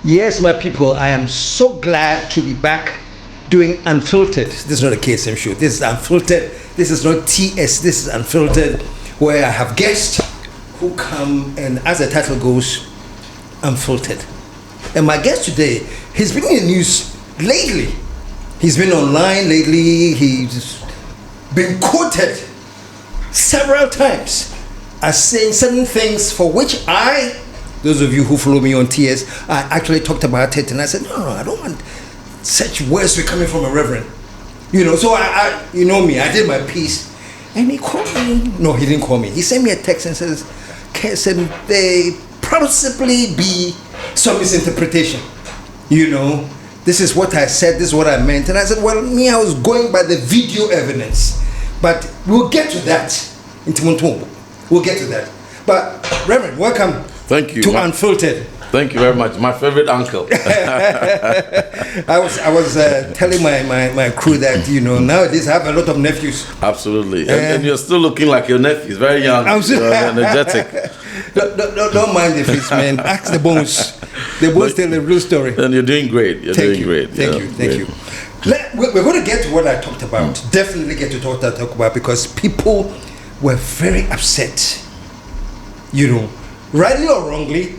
Yes, my people, I am so glad to be back doing Unfiltered. This is not a KSM show. This is Unfiltered. This is not TS. This is Unfiltered, where I have guests who come and, as the title goes, Unfiltered. And my guest today, he's been in the news lately. He's been online lately. He's been quoted several times as saying certain things for which those of you who follow me on TS, I actually talked about it, and I said, no, I don't want such words to be coming from a reverend. So I you know me, I did my piece, and he called me. No, he didn't call me. He sent me a text and says, KSM, they possibly be some misinterpretation. This is what I said, this is what I meant. And I said, well, I was going by the video evidence. But we'll get to that. Ntim, we'll get to that. But, Reverend, welcome. Thank you. To Unfiltered. Thank you very much. My favorite uncle. I was telling my crew that, nowadays I have a lot of nephews. Absolutely. And you're still looking like your nephew. He's very young. Energetic. Don't mind the face, man. Ask the bones. The bones tell the real story. And you're doing great. Thank you. We're going to get to what I talked about. Definitely get to what I talked about, because people were very upset. Rightly or wrongly,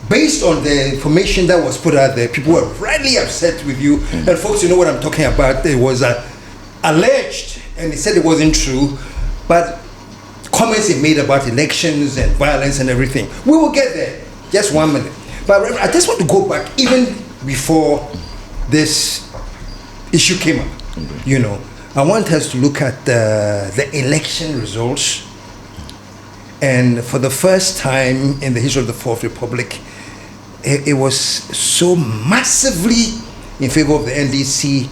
based on the information that was put out there, people were rightly upset with you. And folks, you know what I'm talking about. It was alleged, and he said it wasn't true, but comments he made about elections and violence and everything. We will get there. Just 1 minute. But I just want to go back even before this issue came up. I want us to look at the election results. And for the first time in the history of the Fourth Republic, it was so massively in favor of the NDC,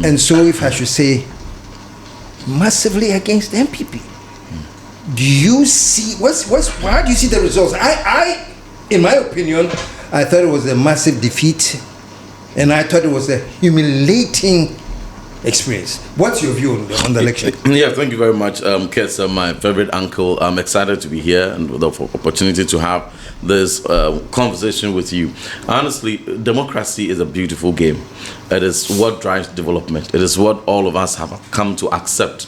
and so, if I should say, massively against the MPP. Do you see how do you see the results? I, in my opinion, I thought it was a massive defeat, and I thought it was a humiliating experience. What's your view on the election? Yeah, thank you very much, KSM, my favorite uncle. I'm excited to be here and with the opportunity to have this conversation with you. Honestly, democracy is a beautiful game. It is what drives development. It is what all of us have come to accept.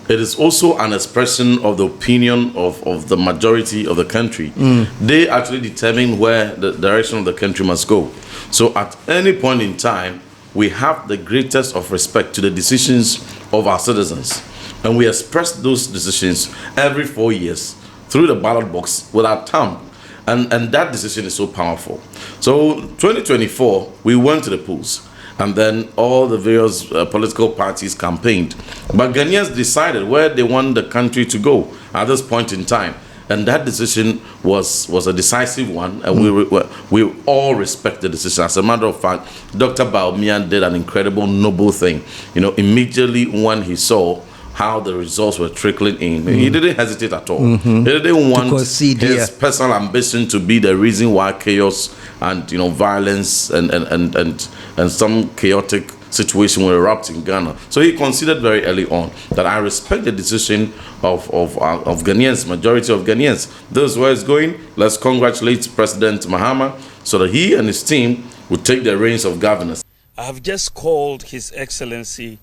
It is also an expression of the opinion of the majority of the country. They actually determine where the direction of the country must go. So at any point in time, we have the greatest of respect to the decisions of our citizens. And we express those decisions every 4 years through the ballot box with our thumb. And that decision is so powerful. So 2024, we went to the polls. And then all the various political parties campaigned. But Ghanaians decided where they want the country to go at this point in time. And that decision was a decisive one, and we all respect the decision. As a matter of fact, Dr. Bawumia did an incredible, noble thing. Immediately when he saw how the results were trickling in, he didn't hesitate at all. He didn't want his personal ambition to be the reason why chaos and violence and some chaotic situation will erupt in Ghana. So he considered very early on that I respect the decision of Ghanaians, majority of Ghanaians. This is where it's going. Let's congratulate President Mahama so that he and his team will take the reins of governance. I have just called His Excellency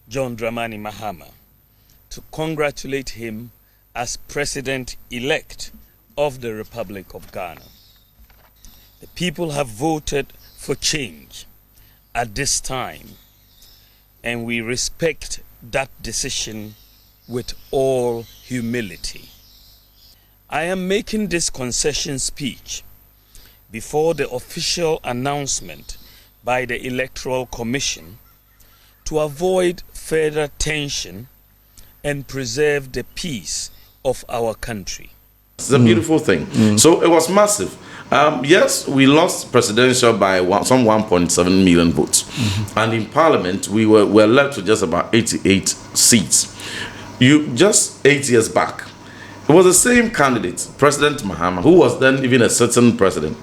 John Dramani Mahama to congratulate him as President-elect of the Republic of Ghana. The people have voted for change at this time, and we respect that decision with all humility. I am making this concession speech before the official announcement by the Electoral Commission to avoid further tension and preserve the peace of our country. It's a beautiful thing. So it was massive. Yes, we lost presidential by some 1.7 million votes. And in parliament, we were left with just about 88 seats. Just 8 years back, it was the same candidate, President Mahama, who was then even a certain president.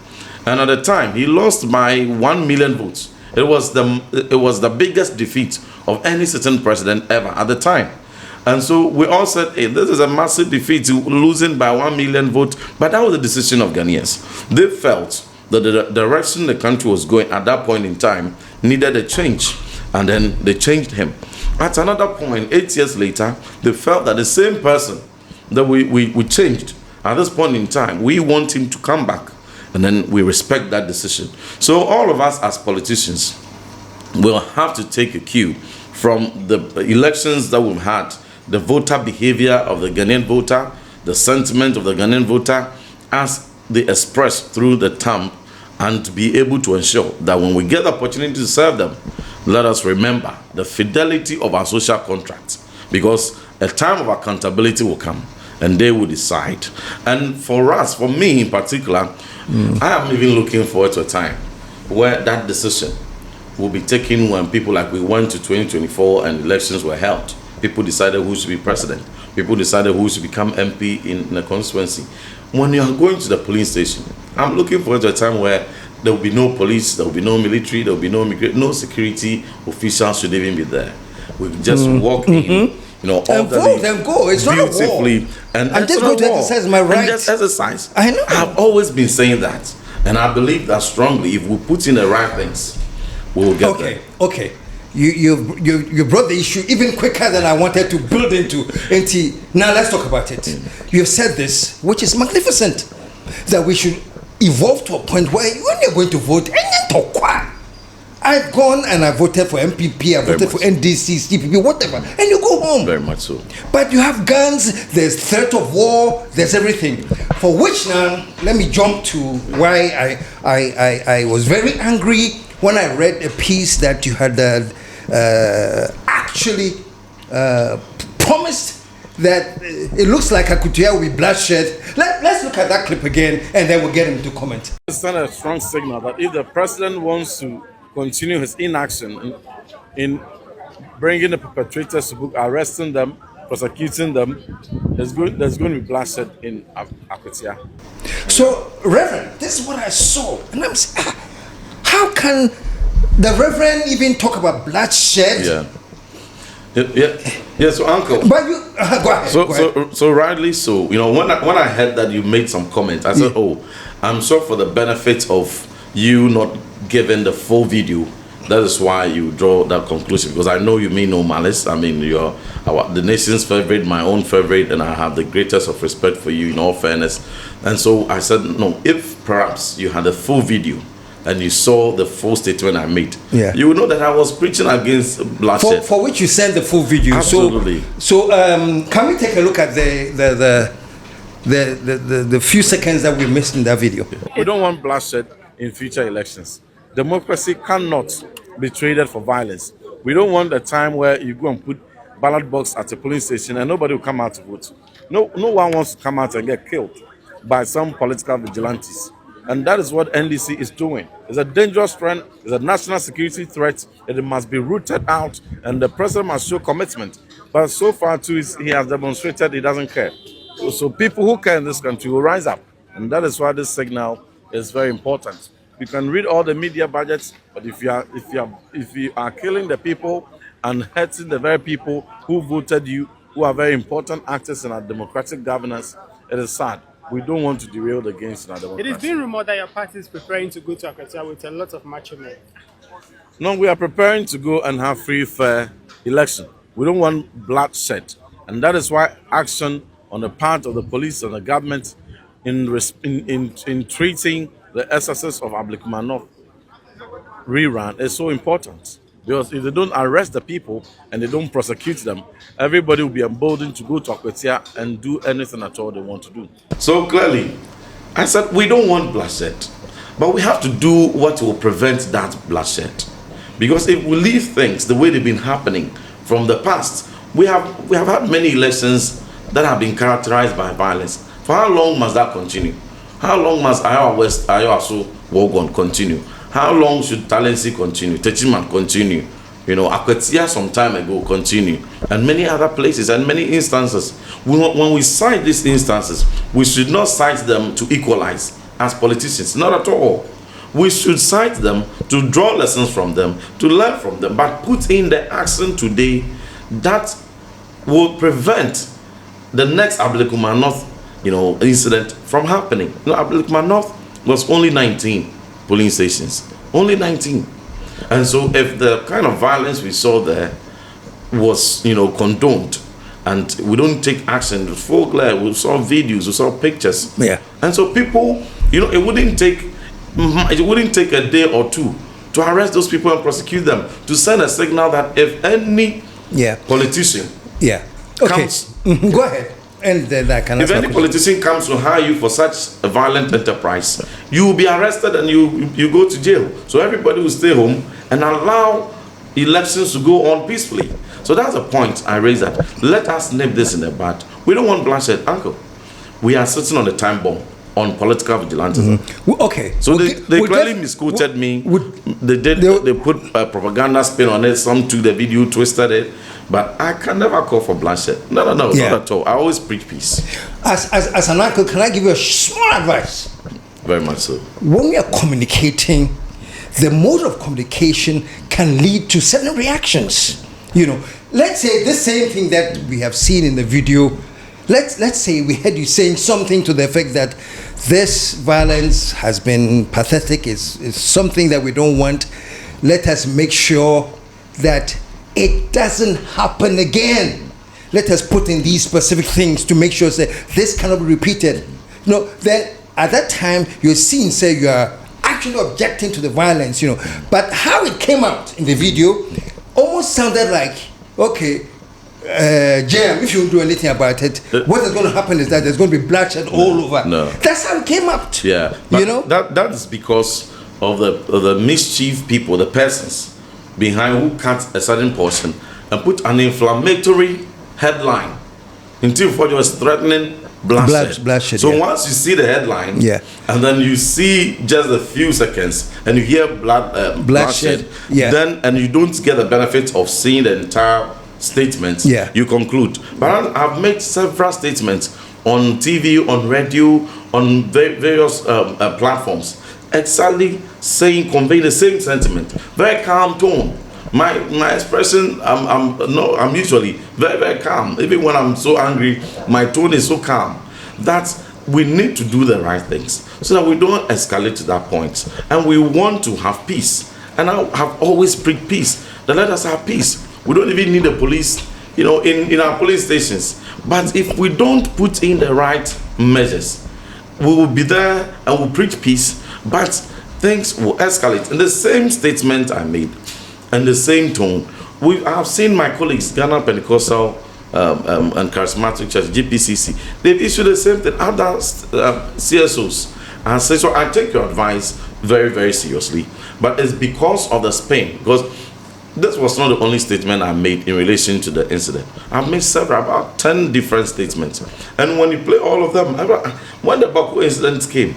And at the time, he lost by 1 million votes. It was the biggest defeat of any certain president ever at the time. And so we all said, hey, this is a massive defeat, losing by 1 million votes. But that was the decision of Ghanaians. They felt the direction the country was going at that point in time needed a change, and then they changed him. At another point, 8 years later, they felt that the same person that we changed at this point in time, we want him to come back, and then we respect that decision. So all of us as politicians will have to take a cue from the elections that we've had, the voter behavior of the Ghanaian voter, the sentiment of the Ghanaian voter as they express through the term, and to be able to ensure that when we get the opportunity to serve them, let us remember the fidelity of our social contracts, because a time of accountability will come and they will decide. And for us, for me in particular, I am even looking forward to a time where that decision will be taken when people, like we went to 2024 and elections were held. People decided who should be president. People decided who should become MP in the constituency. When you are going to the polling station, I'm looking forward to a time where there will be no police, there will be no military, there will be no security officials should even be there. We just walk in, all and vote and go. It's not a war. And I'm just going to exercise my right. And just exercise. I know. I've always been saying that, and I believe that strongly. If we put in the right things, we will get there. Okay. You brought the issue even quicker than I wanted to build into. Now let's talk about it. You've said this, which is magnificent, that we should evolve to a point where you're only going to vote. I've gone and I voted for MPP, I voted for NDC, CPP, whatever, and you go home. Very much so. But you have guns, there's threat of war, there's everything. For which now, let me jump to why I was very angry when I read a piece that you had actually promised that it looks like Akwatia will be bloodshed. Let's look at that clip again, and then we'll get him to comment. It's sent a strong signal that if the president wants to continue his inaction in bringing the perpetrators to book, arresting them, prosecuting them, there's going to be bloodshed in Akwatia. So, Reverend, this is what I saw, and I'm saying, how can the Reverend even talk about bloodshed? Yeah. So, Uncle. But you go ahead. So rightly so. When I heard that you made some comments, I said, "Oh, I'm sure for the benefit of you not giving the full video, that is why you draw that conclusion. Because I know you mean no malice. I mean, you're the nation's favorite, my own favorite, and I have the greatest of respect for you in all fairness. And so I said, no. If perhaps you had a full video and you saw the full statement I made, you would know that I was preaching against bloodshed. For which you sent the full video. Absolutely. So can we take a look at the few seconds that we missed in that video? We don't want bloodshed in future elections. Democracy cannot be traded for violence. We don't want a time where you go and put ballot box at a polling station and nobody will come out to vote. No one wants to come out and get killed by some political vigilantes. And that is what NDC is doing. It's a dangerous trend. It's a national security threat. It must be rooted out, and the president must show commitment. But so far, too, he has demonstrated he doesn't care. So people who care in this country will rise up, and that is why this signal is very important. You can read all the media budgets, but if you are killing the people and hurting the very people who voted you, who are very important actors in our democratic governance, it is sad. We don't want to derail the gains in our democracy. It is being rumored that your party is preparing to go to Akwatia with a lot of macho men. No, we are preparing to go and have free, fair election. We don't want bloodshed. And that is why action on the part of the police and the government in treating the excesses of Ablikuma rerun is so important. Because if they don't arrest the people and they don't prosecute them, everybody will be emboldened to go to Akwatia and do anything at all they want to do. So clearly, I said we don't want bloodshed, but we have to do what will prevent that bloodshed. Because if we leave things the way they've been happening from the past, we have had many elections that have been characterized by violence. For how long must that continue? How long must Iowa West, Iowa So, Wogon continue? How long should Talensi continue? Techiman continue? Akwatia some time ago continue, and many other places and many instances. When we cite these instances, we should not cite them to equalize as politicians, not at all. We should cite them to draw lessons from them, to learn from them, but put in the action today that will prevent the next Ablikuma North, incident from happening. Ablikuma North was only 19 polling stations. Only 19. And so if the kind of violence we saw there was, condoned, and we don't take action, full glare, we saw videos, we saw pictures. Yeah. And so people, it wouldn't take a day or two to arrest those people and prosecute them, to send a signal that if any politician comes... Go ahead. And then I can if any politician comes to hire you for such a violent enterprise, you will be arrested and you go to jail. So everybody will stay home and allow elections to go on peacefully. So that's the point I raised, that let us nip this in the bud. We don't want bloodshed, uncle. We are sitting on a time bomb on political vigilantism. Okay. So they clearly misquoted me. They put a propaganda spin on it. Some took the video, twisted it. But I can never call for bloodshed. No, not at all. I always preach peace. As an uncle, can I give you a small advice? Very much so. When we are communicating, the mode of communication can lead to certain reactions. Let's say the same thing that we have seen in the video. Let's say we heard you saying something to the effect that this violence has been pathetic, is something that we don't want. Let us make sure that it doesn't happen again. Let us put in these specific things to make sure that this cannot be repeated. Then at that time you're seeing, say, you are actually objecting to the violence, But how it came out in the video almost sounded like, okay, JM, if you don't do anything about it, what is going to happen is that there's going to be bloodshed all over. No. That's how it came out. Yeah. But that is because of the mischief people, the persons behind who cut a certain portion and put an inflammatory headline. Ntim Fordjour was threatening bloodshed. So once you see the headline, and then you see just a few seconds, and you hear bloodshed, then and you don't get the benefit of seeing the entire statement, you conclude. But I've made several statements on TV, on radio, on various platforms, exactly conveying the same sentiment. Very calm tone. My expression, I'm usually very, very calm. Even when I'm so angry, my tone is so calm. That we need to do the right things so that we don't escalate to that point. And we want to have peace. And I have always preached peace. That let us have peace. We don't even need the police, in our police stations. But if we don't put in the right measures, we will be there and we'll preach peace, but things will escalate. In the same statement I made, and the same tone, I have seen my colleagues, Ghana Pentecostal and Charismatic Church, GPCC, they've issued the same thing, other CSOs. And so I take your advice very, very seriously. But it's because of the spin, because this was not the only statement I made in relation to the incident. I've made about 10 different statements. And when you play all of them, when the Baku incident came,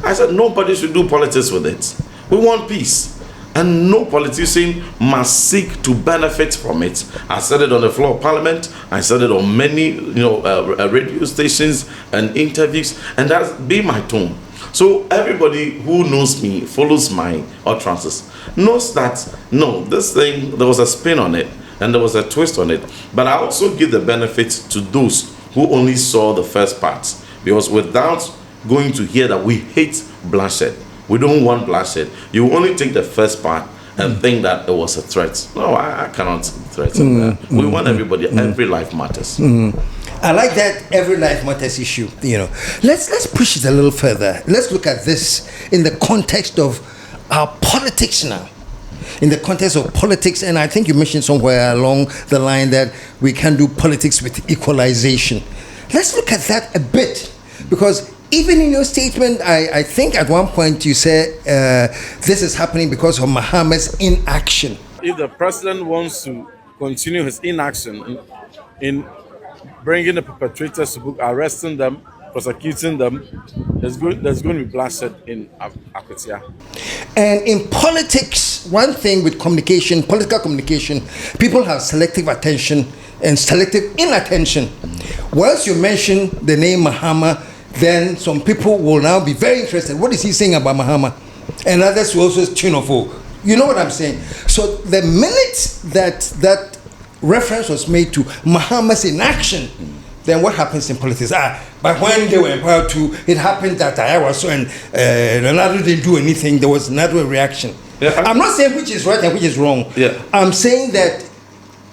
I said nobody should do politics with it. We want peace. And no politician must seek to benefit from it. I said it on the floor of Parliament. I said it on many radio stations and interviews. And that's been my tone. So everybody who knows me, follows my utterances, knows that, no, this thing, there was a spin on it and there was a twist on it. But I also give the benefit to those who only saw the first part. Because without going to hear that we hate bloodshed, we don't want bloodshed, you only take the first part and think that it was a threat. No, I cannot threaten that. We want everybody, every life matters. I like that every life matters issue. Let's push it a little further. Let's look at this in the context of our politics now. In the context of politics, and I think you mentioned somewhere along the line that we can do politics with equalization. Let's look at that a bit, because even in your statement, I think at one point you said this is happening because of Mahama's inaction. If the president wants to continue his inaction in bringing the perpetrators to book, arresting them, prosecuting them, there's going to be bloodshed in Akwatia. And in politics, one thing with communication, political communication, people have selective attention and selective inattention. Once you mention the name Mahama, then some people will now be very interested. What is he saying about Mahama? And others will also tune off. You know what I'm saying? So the minute that reference was made to Mahama's inaction, then what happens in politics? But when they were in power too, it happened that I was so and Ronaldo didn't do anything. There was not a reaction. Yeah, I'm not saying which is right and which is wrong. Yeah. I'm saying that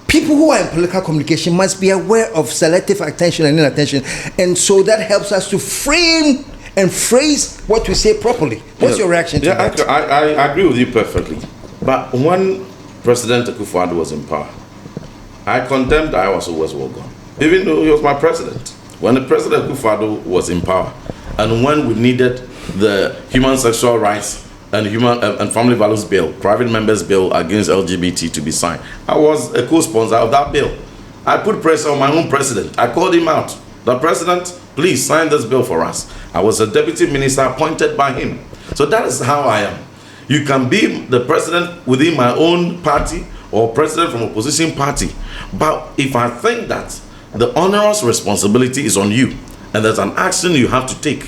people who are in political communication must be aware of selective attention and inattention, and so that helps us to frame and phrase what we say properly. What's your reaction to that? I agree with you perfectly. But when President Akufo-Addo was in power, I condemned Ayawaso West Wogon, even though he was my president. When the President Akufo-Addo was in power, and when we needed the Human Sexual Rights and Family Values Bill, Private Members Bill against LGBT to be signed, I was a co-sponsor of that bill. I put pressure on my own president. I called him out. The president, please sign this bill for us. I was a deputy minister appointed by him. So that is how I am. You can be the president within my own party or president from opposition party. But if I think that the onerous responsibility is on you and there's an action you have to take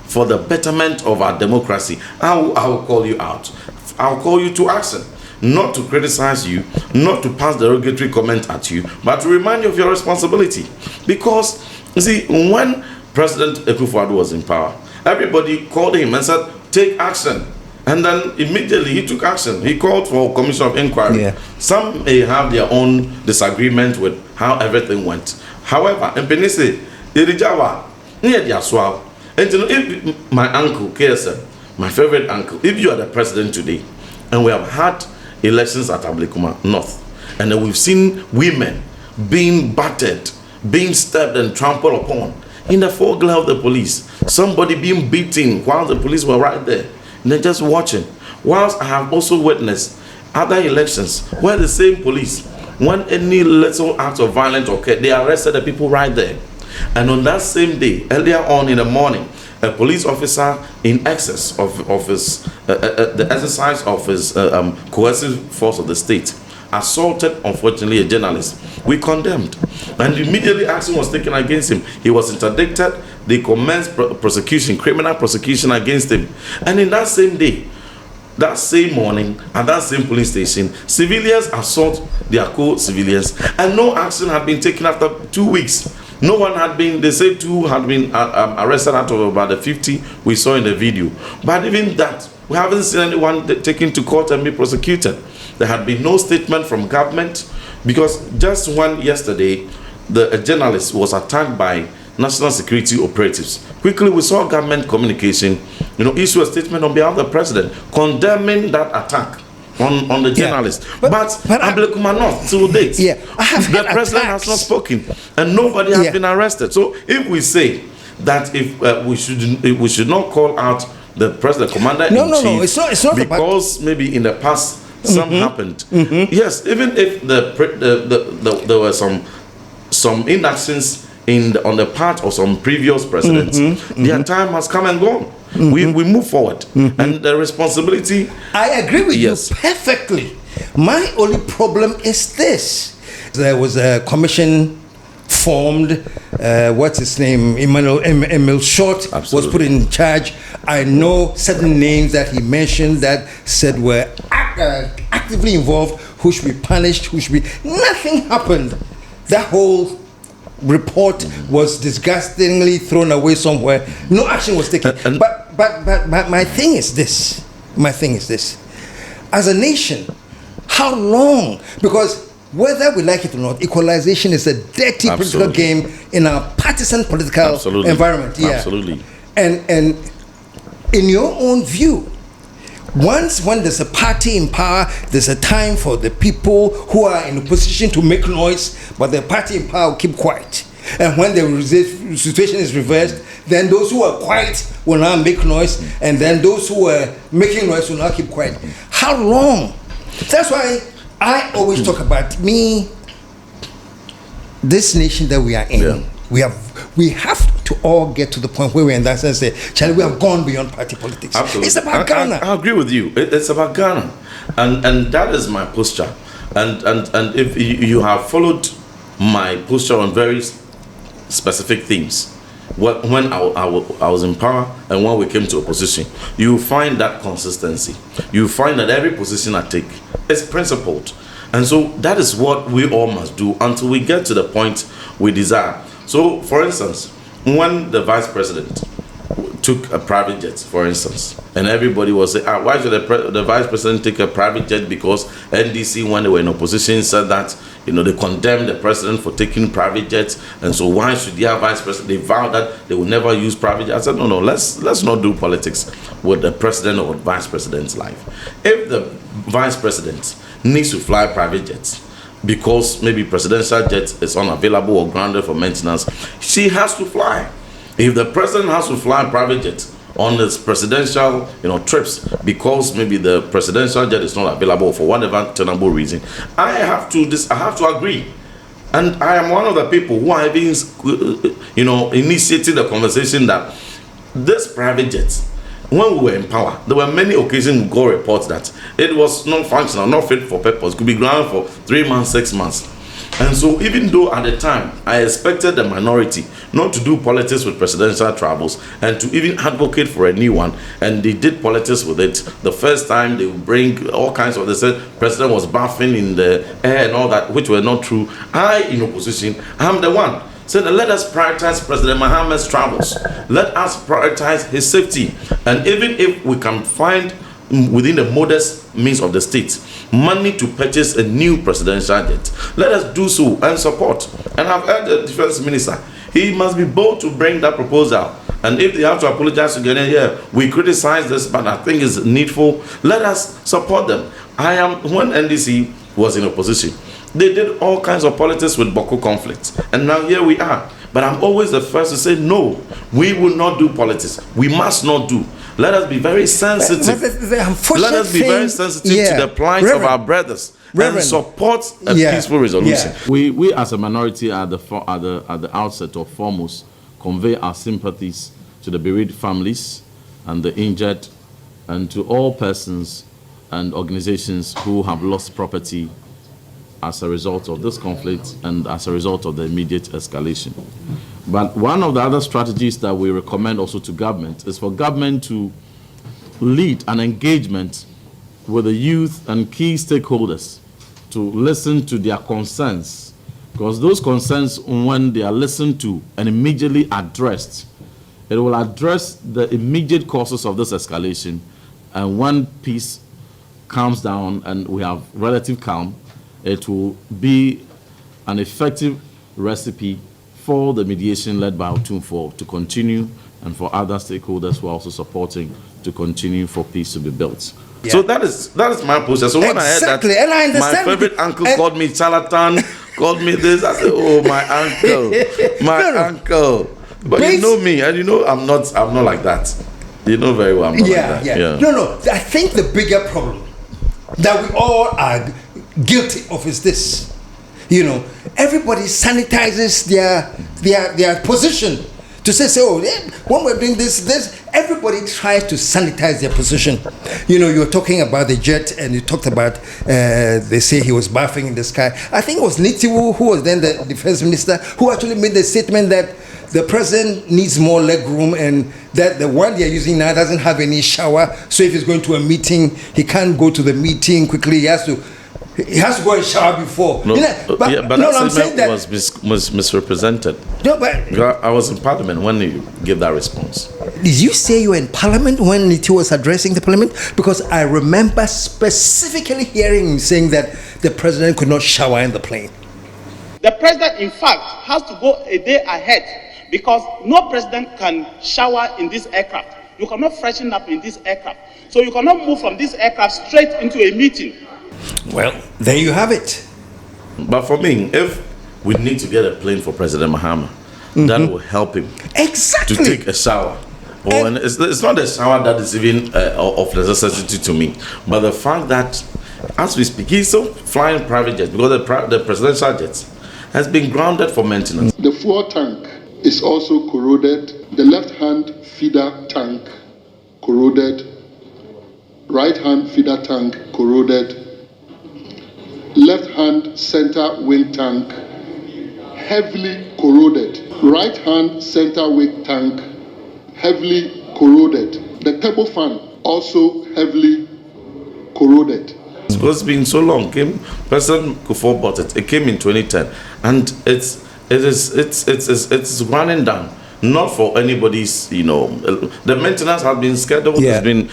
for the betterment of our democracy, I will call you out. I'll call you to action. Not to criticize you, not to pass derogatory comment at you, but to remind you of your responsibility. Because, you see, when President Akufo-Addo was in power, everybody called him and said, take action. And then immediately he took action. He called for a commission of inquiry. Yeah. Some may have their own disagreement with how everything went. However, in Penise, if my uncle, KSM, my favorite uncle, if you are the president today, and we have had elections at Ablekuma North, and then we've seen women being battered, being stabbed and trampled upon in the foreglare of the police, somebody being beaten while the police were right there, and they're just watching. Whilst I have also witnessed other elections where the same police, when any little act of violence occurred, they arrested the people right there. And on that same day, earlier on in the morning, a police officer, in excess of his the exercise of his coercive force of the state, assaulted, unfortunately, a journalist. We condemned, and immediately action was taken against him. He was interdicted. They commenced prosecution, criminal prosecution against him. And in that same day, that same morning, at that same police station, civilians assault their co-civilians, and no action had been taken after 2 weeks. No one had been, they say 2 had been arrested out of about the 50 we saw in the video. But even that, we haven't seen anyone taken to court and be prosecuted. There had been no statement from government, because just one yesterday, a journalist was attacked by national security operatives. Quickly, we saw government communication, issue a statement on behalf of the president condemning that attack on the journalist. But Ablekuma North, till date, the president has not spoken, and nobody has been arrested. So if we say that if we should not call out the president, commander in chief, it's not because maybe in the past some happened. Yes, even if there were some inactions on the part of some previous presidents, their time has come and gone. We move forward, and the responsibility. I agree with you perfectly. My only problem is this: there was a commission formed. What's his name? Emil Short was put in charge. I know certain names that he mentioned that said were actively involved, who should be punished, who should be. Nothing happened. That whole report was disgustingly thrown away somewhere. No action was taken. But my thing is this. As a nation, how long? Because whether we like it or not, equalization is a dirty political game in our partisan political environment. Yeah. Absolutely. And in your own view, when there's a party in power, there's a time for the people who are in a position to make noise, but the party in power will keep quiet. And when the situation is reversed, then those who are quiet will now make noise, and then those who are making noise will now keep quiet. How long? That's why I always talk about this nation that we are in. We have to all get to the point where we're in that sense. Charlie, we have gone beyond party politics. Absolutely. It's about Ghana. I agree with you. It's about Ghana, and that is my posture. And if you have followed my posture on very specific themes, when I was in power and when we came to opposition, you find that consistency. You find that every position I take is principled, and so that is what we all must do until we get to the point we desire. So, for instance, when the vice president took a private jet, for instance, and everybody was saying, why should the vice president take a private jet? Because NDC, when they were in opposition, said that, they condemned the president for taking private jets, and so why should their vice president? They vowed that they will never use private jets. I said, no, let's not do politics with the president or vice president's life. If the vice president needs to fly private jets because maybe presidential jet is unavailable or grounded for maintenance, she has to fly. If the president has to fly a private jet on his presidential, trips because maybe the presidential jet is not available for whatever tenable reason, I have to agree. And I am one of the people who are even, initiating the conversation that this private jet, when we were in power, there were many occasions we got reports that it was not functional, not fit for purpose, could be grounded for 3 months, 6 months. And so even though at the time I expected the minority not to do politics with presidential travels and to even advocate for a new one, and they did politics with it, the first time they would bring all kinds of, they said president was bathing in the air and all that, which were not true. I, in opposition, I'm the one said, let us prioritize President Mahama's travels. Let us prioritize his safety. And even if we can find within the modest means of the state money to purchase a new presidential jet, let us do so and support. And I've heard the defense minister, he must be bold to bring that proposal. And if they have to apologize again, we criticize this, but I think it's needful, let us support them. When NDC was in opposition, they did all kinds of politics with Boko conflicts, and now here we are. But I'm always the first to say, no, we will not do politics. We must not do. Let us be very sensitive. Let us be very sensitive to the plight of our brothers and support a peaceful resolution. Yeah. We as a minority at the outset or foremost convey our sympathies to the bereaved families and the injured, and to all persons and organizations who have lost property as a result of this conflict and as a result of the immediate escalation. But one of the other strategies that we recommend also to government is for government to lead an engagement with the youth and key stakeholders to listen to their concerns, because those concerns, when they are listened to and immediately addressed, it will address the immediate causes of this escalation. And when peace calms down and we have relative calm, it will be an effective recipe for the mediation led by Ntim to continue, and for other stakeholders who are also supporting to continue for peace to be built. Yeah. So that is my position. So when I heard that, and I understand, my favorite uncle called me charlatan, called me this, I said, oh, my uncle, uncle. But you know me, and you know I'm not like that. You know very well I'm not like that. Yeah. No, I think the bigger problem that we all are guilty of is this. Everybody sanitizes their position to say, when we're doing this, everybody tries to sanitize their position. You're talking about the jet, and you talked about, they say he was bathing in the sky. I think it was Ntim, who was then the defense minister, who actually made the statement that the president needs more leg room, and that the one they're using now doesn't have any shower. So if he's going to a meeting, he can't go to the meeting quickly. He has to go and shower before. I'm saying that was misrepresented. No, but I was in Parliament when you gave that response. Did you say you were in Parliament when Ntim was addressing the Parliament? Because I remember specifically hearing him saying that the president could not shower in the plane. The president, in fact, has to go a day ahead, because no president can shower in this aircraft. You cannot freshen up in this aircraft. So you cannot move from this aircraft straight into a meeting. Well, there you have it. But for me, if we need to get a plane for President Mahama, that will help him exactly to take a shower. And it's not a shower that is even of necessity to me, but the fact that as we speak, he's still flying private jets, because the presidential jets has been grounded for maintenance. The fuel tank is also corroded. The left-hand feeder tank corroded. Right-hand feeder tank corroded. Left-hand center wing tank heavily corroded. Right-hand center wing tank heavily corroded. The turbo fan also heavily corroded. It's been so long. President Kufuor bought it. It came in 2010, and it's it's running down. Not for anybody's, the maintenance has been scheduled, has been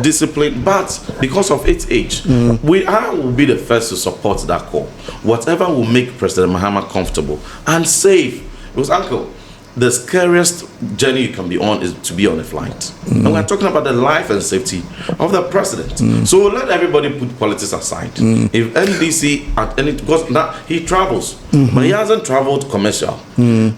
disciplined, but because of its age, I will be the first to support that call. Whatever will make President Mahama comfortable and safe. Because, Uncle, the scariest journey you can be on is to be on a flight. And we're talking about the life and safety of the president. So let everybody put politics aside. If NDC at any, because now he travels, but he hasn't traveled commercial.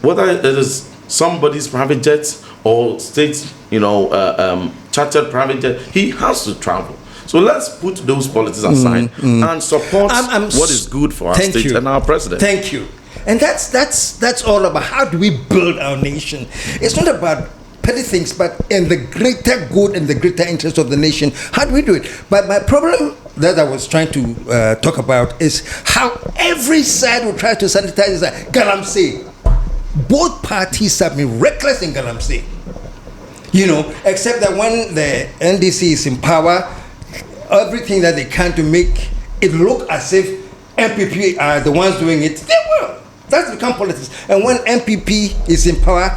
Whether it is somebody's private jet or state, chartered private jet, he has to travel. So let's put those politics aside and support what is good for our state and our president. Thank you. And that's all about how do we build our nation. It's not about petty things, but in the greater good and the greater interest of the nation, how do we do it? But my problem that I was trying to talk about is how every side will try to sanitize that. Galamsey. Both parties have been reckless in Galamsey. Except that when the NDC is in power, everything that they can to make it look as if MPP are the ones doing it, they will. That's become politics. And when MPP is in power,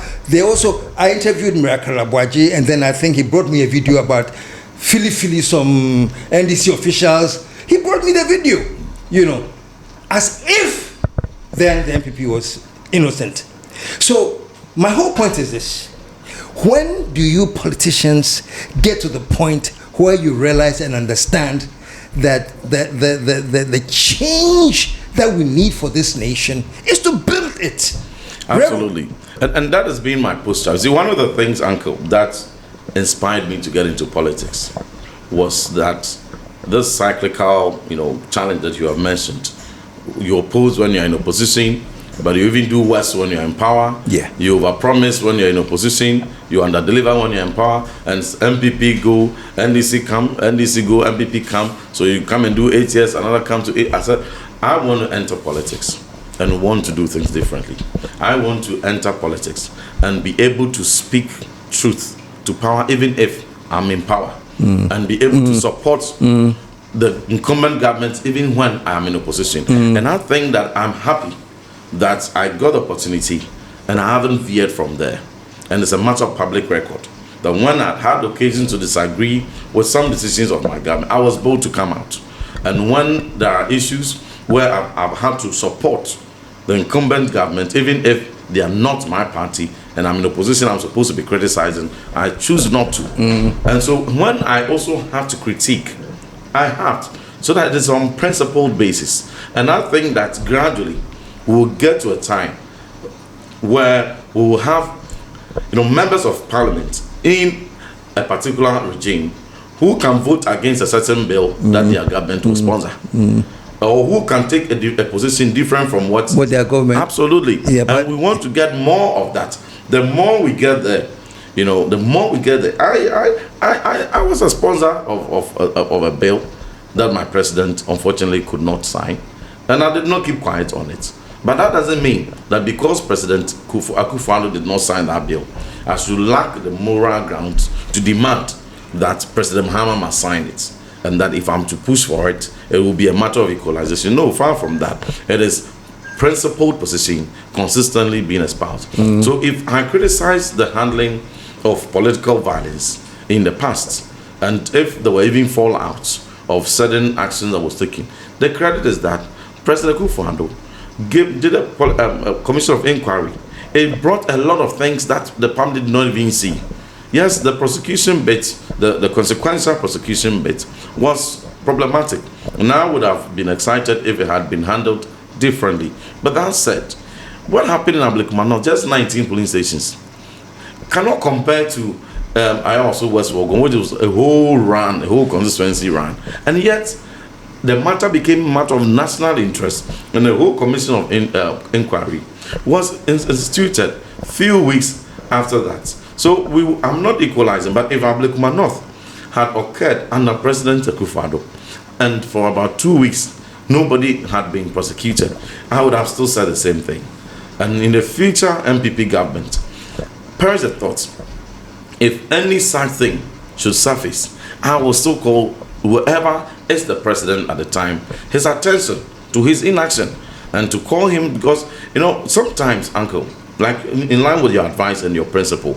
I interviewed Miracle Abwaji, and then I think he brought me a video about Philly, some NDC officials. He brought me the video, as if then the MPP was innocent. So my whole point is this: when do you politicians get to the point where you realize and understand that the change that we need for this nation is to build it? Absolutely. And that has been my posture. See, one of the things, Uncle, that inspired me to get into politics was that this cyclical, challenge that you have mentioned. You oppose when you're in opposition, but you even do worse when you're in power. Yeah. You overpromise when you're in opposition. You underdeliver when you're in power. And MPP go, NDC come, NDC go, MPP come. So you come and do 8 years, another come to 8. I said, I want to enter politics and want to do things differently. I want to enter politics and be able to speak truth to power, even if I'm in power, and be able to support the incumbent government even when I'm in opposition. And I think that I'm happy that I got the opportunity and I haven't veered from there. And it's a matter of public record that when I had occasion to disagree with some decisions of my government, I was bold to come out. And when there are issues where I've had to support the incumbent government, even if they are not my party and I'm in a position I'm supposed to be criticizing, I choose not to. And so when I also have to critique, I have to, so that it's on principled basis. And I think that gradually we will get to a time where we will have members of parliament in a particular regime who can vote against a certain bill that their government will sponsor. Or who can take a position different from what their government. Absolutely. Yeah, and we want to get more of that. The more we get there, the more we get there. I was a sponsor of a bill that my president unfortunately could not sign, and I did not keep quiet on it. But that doesn't mean that because President Akufo-Addo did not sign that bill, I should lack the moral ground to demand that President Mahama must sign it, and that if I'm to push for it, it will be a matter of equalization. No, far from that. It is principled position consistently being espoused. So if I criticize the handling of political violence in the past, and if there were even fallouts of certain actions that was taken, the credit is that President Akufo-Addo did a commission of inquiry. It brought a lot of things that the public did not even see. Yes, the prosecution bit, the consequential prosecution bit was problematic. And I would have been excited if it had been handled differently. But that said, what happened in Ablekuma, just 19 polling stations, cannot compare to I also West Wogon, which was a whole constituency run. And yet, the matter became a matter of national interest, and the whole commission of inquiry was instituted a few weeks after that. So I'm not equalizing, but if Ablekuma North had occurred under President Akufo-Addo, and for about 2 weeks nobody had been prosecuted, I would have still said the same thing. And in the future MPP government, perish the thoughts, if any such thing should surface, I will still call whoever is the president at the time his attention to his inaction and to call him, because sometimes, uncle, like in line with your advice and your principle,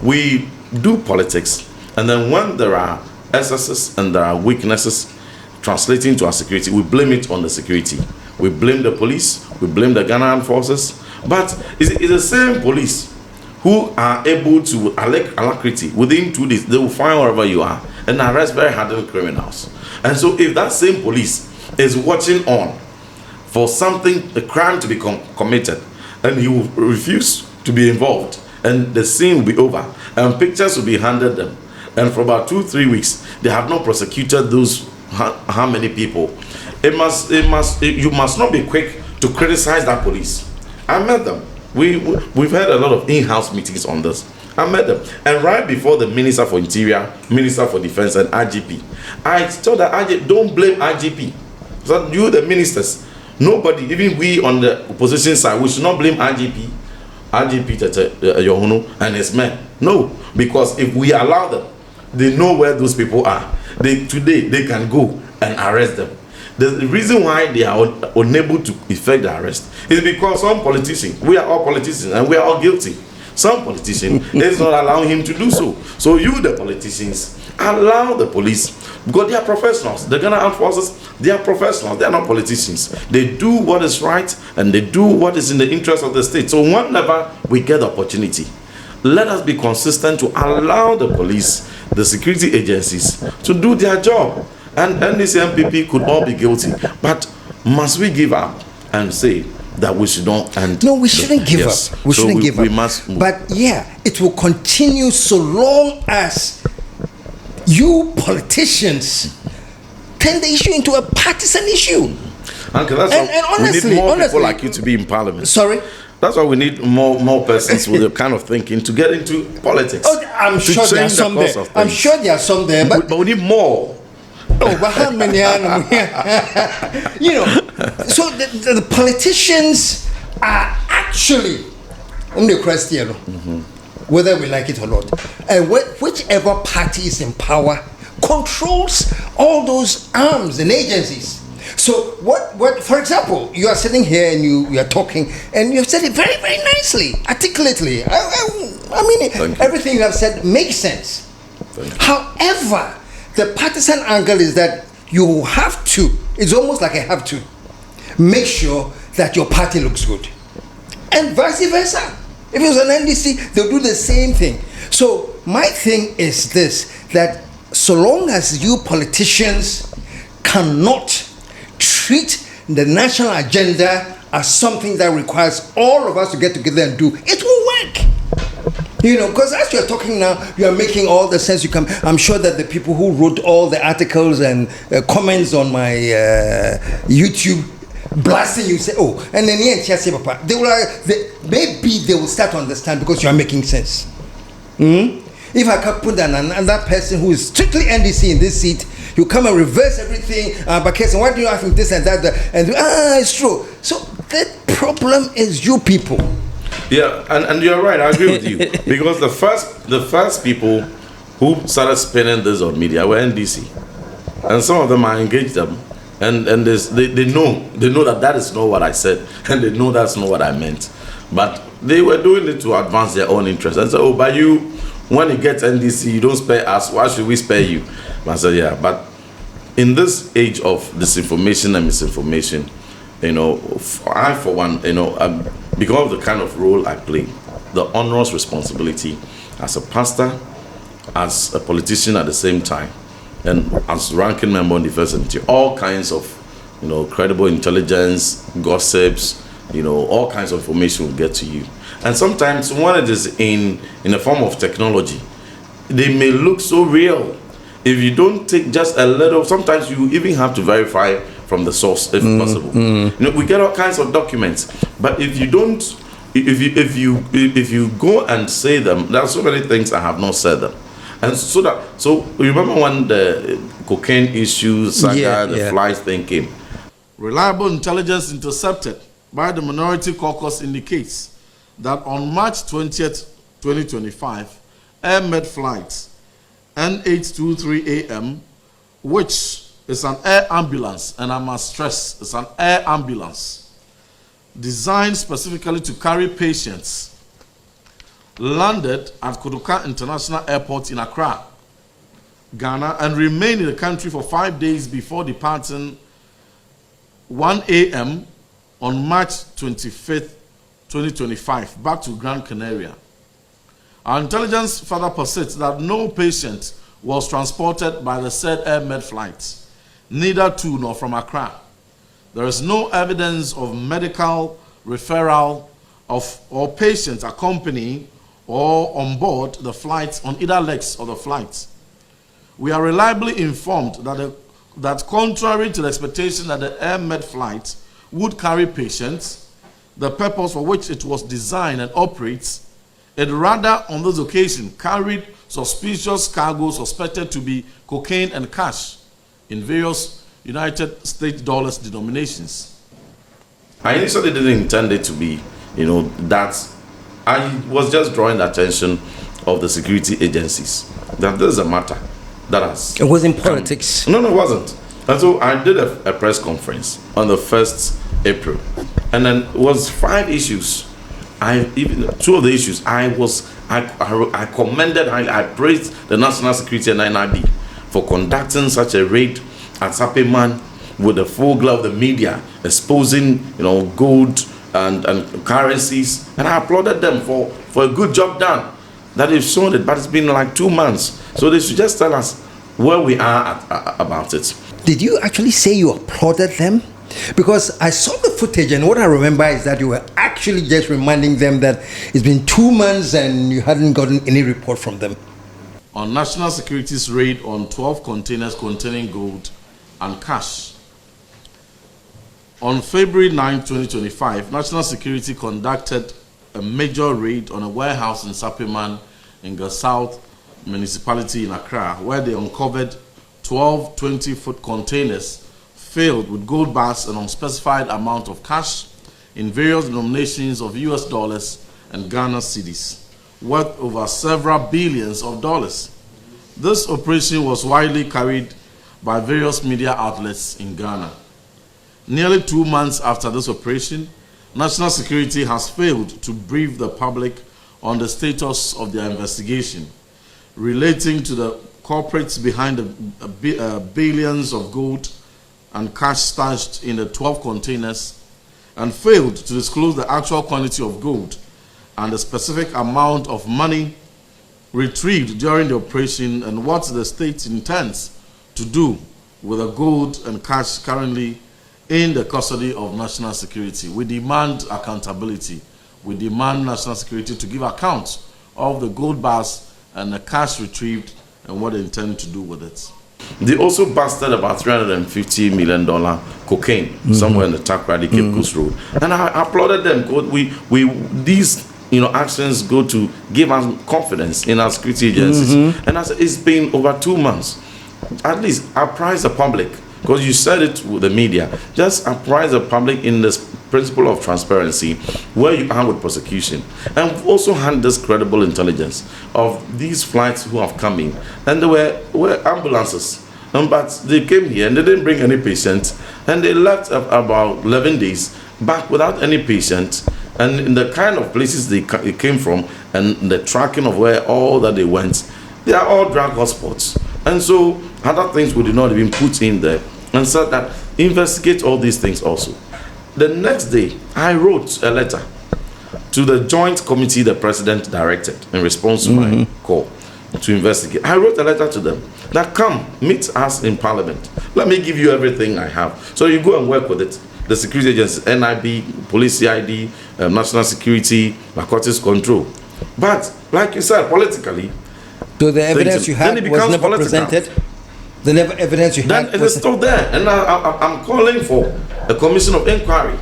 we do politics, and then when there are excesses and there are weaknesses translating to our security, we blame it on the security. We blame the police, we blame the Ghana Armed Forces, but it's the same police who are able to alacrity within 2 days. They will find wherever you are and arrest very hardened criminals. And so if that same police is watching on for something, a crime to be committed, and he will refuse to be involved, and the scene will be over, and pictures will be handed them, and for about 2-3 weeks they have not prosecuted those how many people, you must not be quick to criticize that police. I met them. We've had a lot of in-house meetings on this. I met them, and right before the Minister for Interior, Minister for Defense, and IGP, I told the IGP, don't blame IGP. So you, the ministers, nobody, even we on the opposition side, we should not blame IGP Yohunu and his men. No, because if we allow them, they know where those people are. Today they can go and arrest them. The reason why they are unable to effect the arrest is because some politicians, we are all politicians and we are all guilty. Some politician is not allowing him to do so. So you, the politicians, allow the police, because they are professionals. The Ghana Armed Forces, they are professionals. They are not politicians. They do what is right and they do what is in the interest of the state. So whenever we get the opportunity, let us be consistent to allow the police, the security agencies, to do their job. And NDC MPP could all be guilty. But must we give up and say that we should not? And no, we shouldn't give up. We shouldn't give up. We must move. But yeah, it will continue so long as you politicians turn the issue into a partisan issue. Uncle, that's and honestly, we need more people like you to be in Parliament. Sorry? That's why we need more persons with the kind of thinking to get into politics. Oh, I'm sure there are some there. I'm sure there are some there, but we need more. Oh, but how many so the politicians are actually on the question, whether we like it or not. And whichever party is in power controls all those arms and agencies. So what for example, you are sitting here and you are talking and you have said it very, very nicely, articulately. I mean, everything you have said makes sense. However, the partisan angle is that you have to, it's almost like I have to, make sure that your party looks good. And vice versa. If it was an NDC, they'll do the same thing. So my thing is this, that so long as you politicians cannot treat the national agenda as something that requires all of us to get together and do, it will work. Because as you're talking now, you are making all the sense you can. I'm sure that the people who wrote all the articles and comments on my YouTube blasting you say, oh, and then maybe they will start to understand because you are making sense. If I can put another person who is strictly NDC in this seat, you come and reverse everything. But KSM, why do you ask me this and that? And it's true. So the problem is you people. Yeah, and you're right. I agree with you because the first people who started spinning this on media were NDC, and some of them I engaged them, and they know that is not what I said, and they know that's not what I meant, but they were doing it to advance their own interests. And so, oh, but you, when you get NDC, you don't spare us. Why should we spare you? And I said, yeah, but in this age of disinformation and misinformation, I for one, because of the kind of role I play, the onerous responsibility as a pastor, as a politician at the same time, and as ranking member on the Defense Committee, all kinds of, credible intelligence, gossips, all kinds of information will get to you. And sometimes when it is in a form of technology, they may look so real. If you don't take just a little, sometimes you even have to verify from the source if possible. We get all kinds of documents, but if you don't, if you go and say them, there are so many things I have not said them. And so remember when the cocaine issue saga, the flight thing came. Reliable intelligence intercepted by the Minority Caucus indicates that on March 20th, 2025, Air Med flights N823 AM, which is an air ambulance, and I must stress, it's an air ambulance, designed specifically to carry patients, landed at Kotoka International Airport in Accra, Ghana, and remained in the country for 5 days before departing 1 a.m. on March 25th, 2025, back to Gran Canaria. Our intelligence further posits that no patient was transported by the said Air Med flight, neither to nor from Accra. There is no evidence of medical referral of or patients accompanying or on board the flight on either legs of the flight. We are reliably informed that contrary to the expectation that the Air Med flight would carry patients, the purpose for which it was designed and operates, it rather on this occasion carried suspicious cargo suspected to be cocaine and cash in various United States dollars denominations. I initially didn't intend it to be, that. I was just drawing the attention of the security agencies that this is a matter that has. It wasn't politics. No, it wasn't. And so I did a press conference on the 1st April, and then it was 5 issues. Two of the issues I commended, I praised the National Security and NIB for conducting such a raid at Sapeman with the full glove of the media, exposing gold and currencies, and I applauded them for a good job done. That they've shown it, but it's been like 2 months, so they should just tell us where we are about it. Did you actually say you applauded them? Because I saw the footage, and what I remember is that you were actually just reminding them that it's been 2 months and you hadn't gotten any report from them. On National Security's raid on 12 containers containing gold and cash. On February 9, 2025, National Security conducted a major raid on a warehouse in Sapeman in the South Municipality in Accra, where they uncovered 12 20-foot containers filled with gold bars and unspecified amount of cash in various denominations of US dollars and Ghana cedis, worth over several billions of dollars. This operation was widely carried by various media outlets in Ghana. Nearly 2 months after this operation, National Security has failed to brief the public on the status of their investigation relating to the corporates behind the billions of gold and cash stashed in the 12 containers, and failed to disclose the actual quantity of gold and the specific amount of money retrieved during the operation, and what the state intends to do with the gold and cash currently in the custody of National Security. We demand accountability. We demand National Security to give account of the gold bars and the cash retrieved and what they intend to do with it. They also busted about $350 million cocaine somewhere in the Takrady Cape Coast Road, and I applauded them. These actions go to give us confidence in our security agencies. And as it's been over 2 months, at least apprise the public, because you said it with the media. Just apprise the public in this principle of transparency, where you are with prosecution, and also hand this credible intelligence of these flights who have come in, and there were ambulances, but they came here and they didn't bring any patients, and they left about 11 days back without any patient. And in the kind of places they came from and the tracking of where all that they went, they are all drug hotspots. And so other things we did not even put in there, and said that investigate all these things also. The next day, I wrote a letter to the joint committee the president directed in response to my call to investigate. I wrote a letter to them that come meet us in Parliament. Let me give you everything I have. So you go and work with it. The security agencies, NIB, Police CID, National Security, Narcotics Control. But like you said, politically, so the evidence you had was never presented. The evidence you had. Then it is still there, and I'm calling for a commission of inquiry,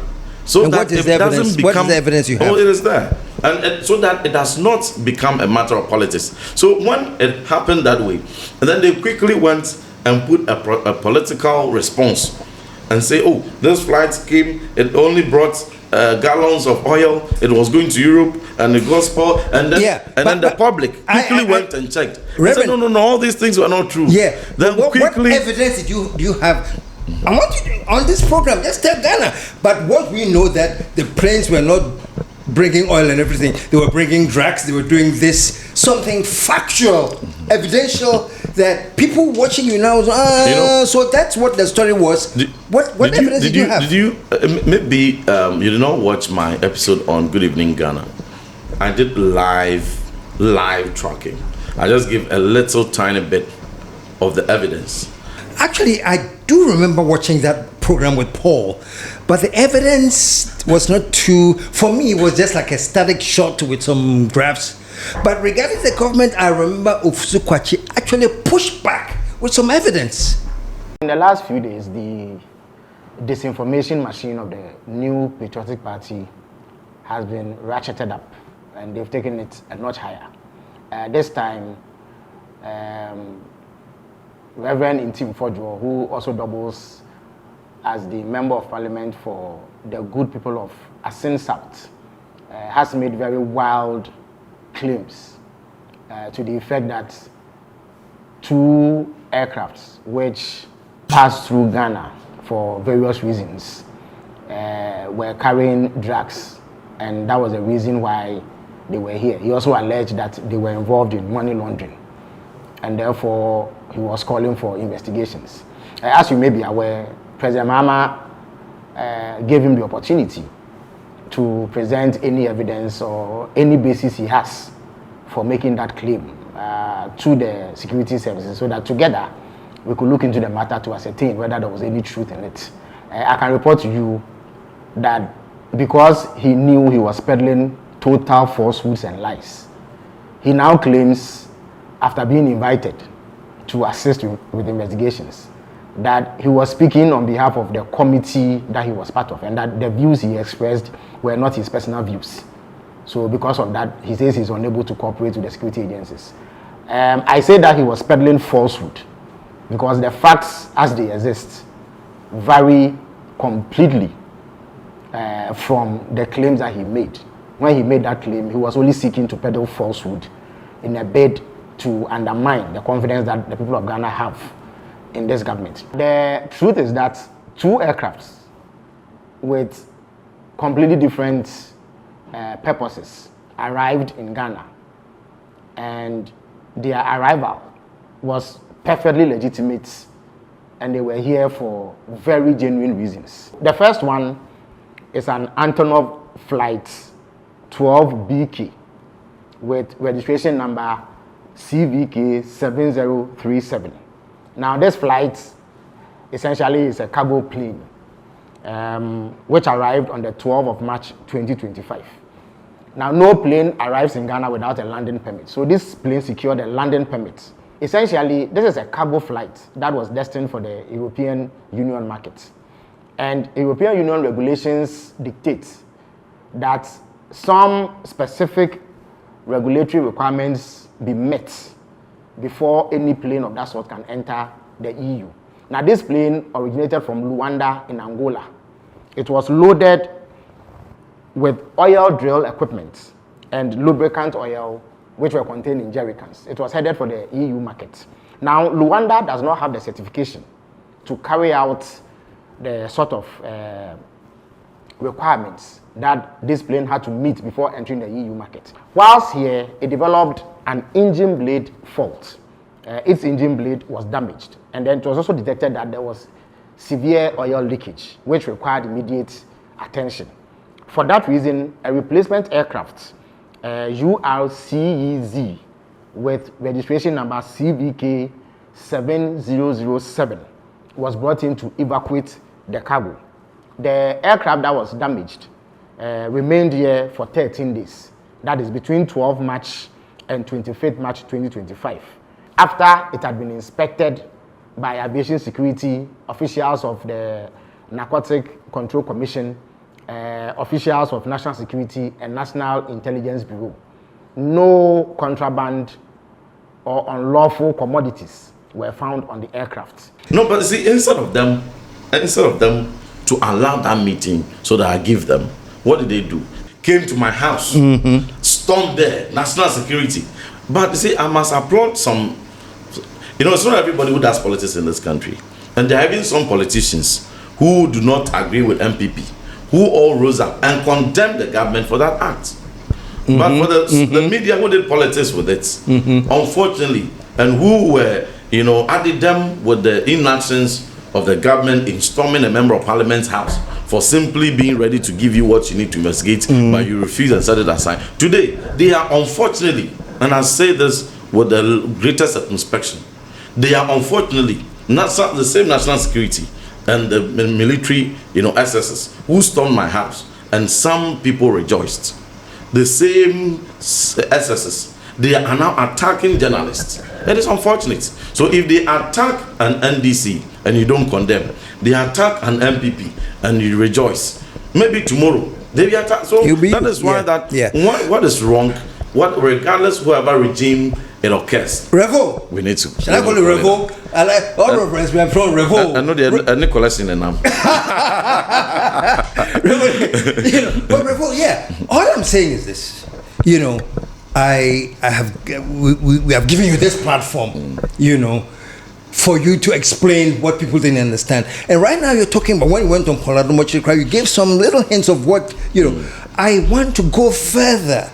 so and that it doesn't become. What is the evidence you have? Oh, it is there, and so that it does not become a matter of politics. So when it happened that way, and then they quickly went and put a political response, and say, oh, this flight came, it only brought gallons of oil, it was going to Europe, and the gospel, and then the public quickly went and checked. They said, no, all these things were not true. Yeah. Then what evidence do you have I want you to, on this program, just tell Ghana. But what we know that the planes were not bringing oil and everything. They were bringing drugs. They were doing this, something factual, evidential, that people watching you now, so that's what the story was. What evidence did you have? Did you, maybe you did not watch my episode on Good Evening Ghana. I did live tracking. I just give a little tiny bit of the evidence. Actually, I do remember watching that program with Paul, but the evidence was not too, for me, it was just like a static shot with some graphs. But regarding the government, I remember Akwatia actually pushed back with some evidence. In the last few days, the disinformation machine of the new Patriotic Party has been ratcheted up, and they've taken it a notch higher. This time, Reverend Ntim Fordjour, who also doubles as the Member of Parliament for the good people of Asin South, has made very wild claims to the effect that 2 aircrafts which passed through Ghana for various reasons were carrying drugs, and that was the reason why they were here. He also alleged that they were involved in money laundering, and therefore he was calling for investigations. As you may be aware, President Mahama gave him the opportunity to present any evidence or any basis he has for making that claim to the security services, so that together we could look into the matter to ascertain whether there was any truth in it. I can report to you that because he knew he was peddling total falsehoods and lies, he now claims, after being invited to assist with investigations, that he was speaking on behalf of the committee that he was part of, and that the views he expressed were not his personal views. So because of that, he says he's unable to cooperate with the security agencies. I say that he was peddling falsehood because the facts as they exist vary completely from the claims that he made. When he made that claim, he was only seeking to peddle falsehood in a bid to undermine the confidence that the people of Ghana have in this government. The truth is that 2 aircrafts with completely different purposes arrived in Ghana, and their arrival was perfectly legitimate, and they were here for very genuine reasons. The first one is an Antonov flight 12BK with registration number CVK 7037. Now, this flight essentially is a cargo plane which arrived on the 12th of March 2025. Now, no plane arrives in Ghana without a landing permit. So this plane secured a landing permit. Essentially, this is a cargo flight that was destined for the European Union market. And European Union regulations dictate that some specific regulatory requirements be met before any plane of that sort can enter the EU. Now, this plane originated from Luanda in Angola. It was loaded with oil drill equipment and lubricant oil, which were contained in jerrycans. It was headed for the EU market. Now, Luanda does not have the certification to carry out the sort of requirements that this plane had to meet before entering the EU market. Whilst here, it developed an engine blade fault. Its engine blade was damaged, and then it was also detected that there was severe oil leakage, which required immediate attention. For that reason, a replacement aircraft, URCEZ, with registration number CVK 7007, was brought in to evacuate the cargo. The aircraft that was damaged remained here for 13 days. That is between 12 March and 25th March 2025. After it had been inspected by aviation security, officials of the Narcotic Control Commission, officials of National Security and National Intelligence Bureau, no contraband or unlawful commodities were found on the aircraft. No, but see, instead of them to allow that meeting so that I give them, what did they do? Came to my house, stormed there, national security. But you see, I must applaud some, it's not everybody who does politics in this country. And there have been some politicians who do not agree with MPP, who all rose up and condemned the government for that act. But for the media who did politics with it, unfortunately, and who were, added them with the inactions of the government in storming a member of parliament's house for simply being ready to give you what you need to investigate, but you refuse and set it aside. Today, they are unfortunately, and I say this with the greatest circumspection, they are unfortunately not the same national security and the military, SSs who stormed my house, and some people rejoiced. The same SSs, they are now attacking journalists. It is unfortunate. So if they attack an NDC and you don't condemn, they attack an MPP and you rejoice, maybe tomorrow they will attack. So that is why what is wrong, regardless whoever regime it occurs. Revo. We need to. Shall I call it Revo? I like all reverence. We are from Revo. I know the Nicholas in the name. But Revo, all I'm saying is this. I have we have given you this platform, for you to explain what people didn't understand. And right now you're talking about when you went on Poladomochikra, you gave some little hints of what I want to go further.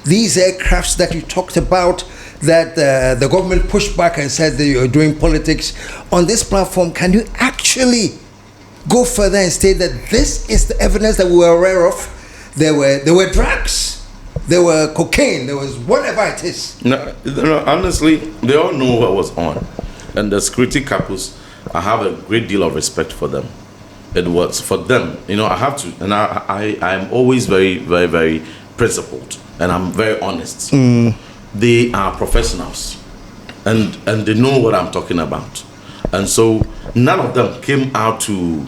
These aircrafts that you talked about, that the government pushed back and said that you're doing politics on this platform, can you actually go further and state that this is the evidence that we were aware of? There were drugs, there were cocaine, there was whatever it is. No, honestly, they all know what was on, and the security couples, I have a great deal of respect for them. It was for them, I have to, and I am always very, very, very principled, and I'm very honest. They are professionals, and they know what I'm talking about, and so none of them came out to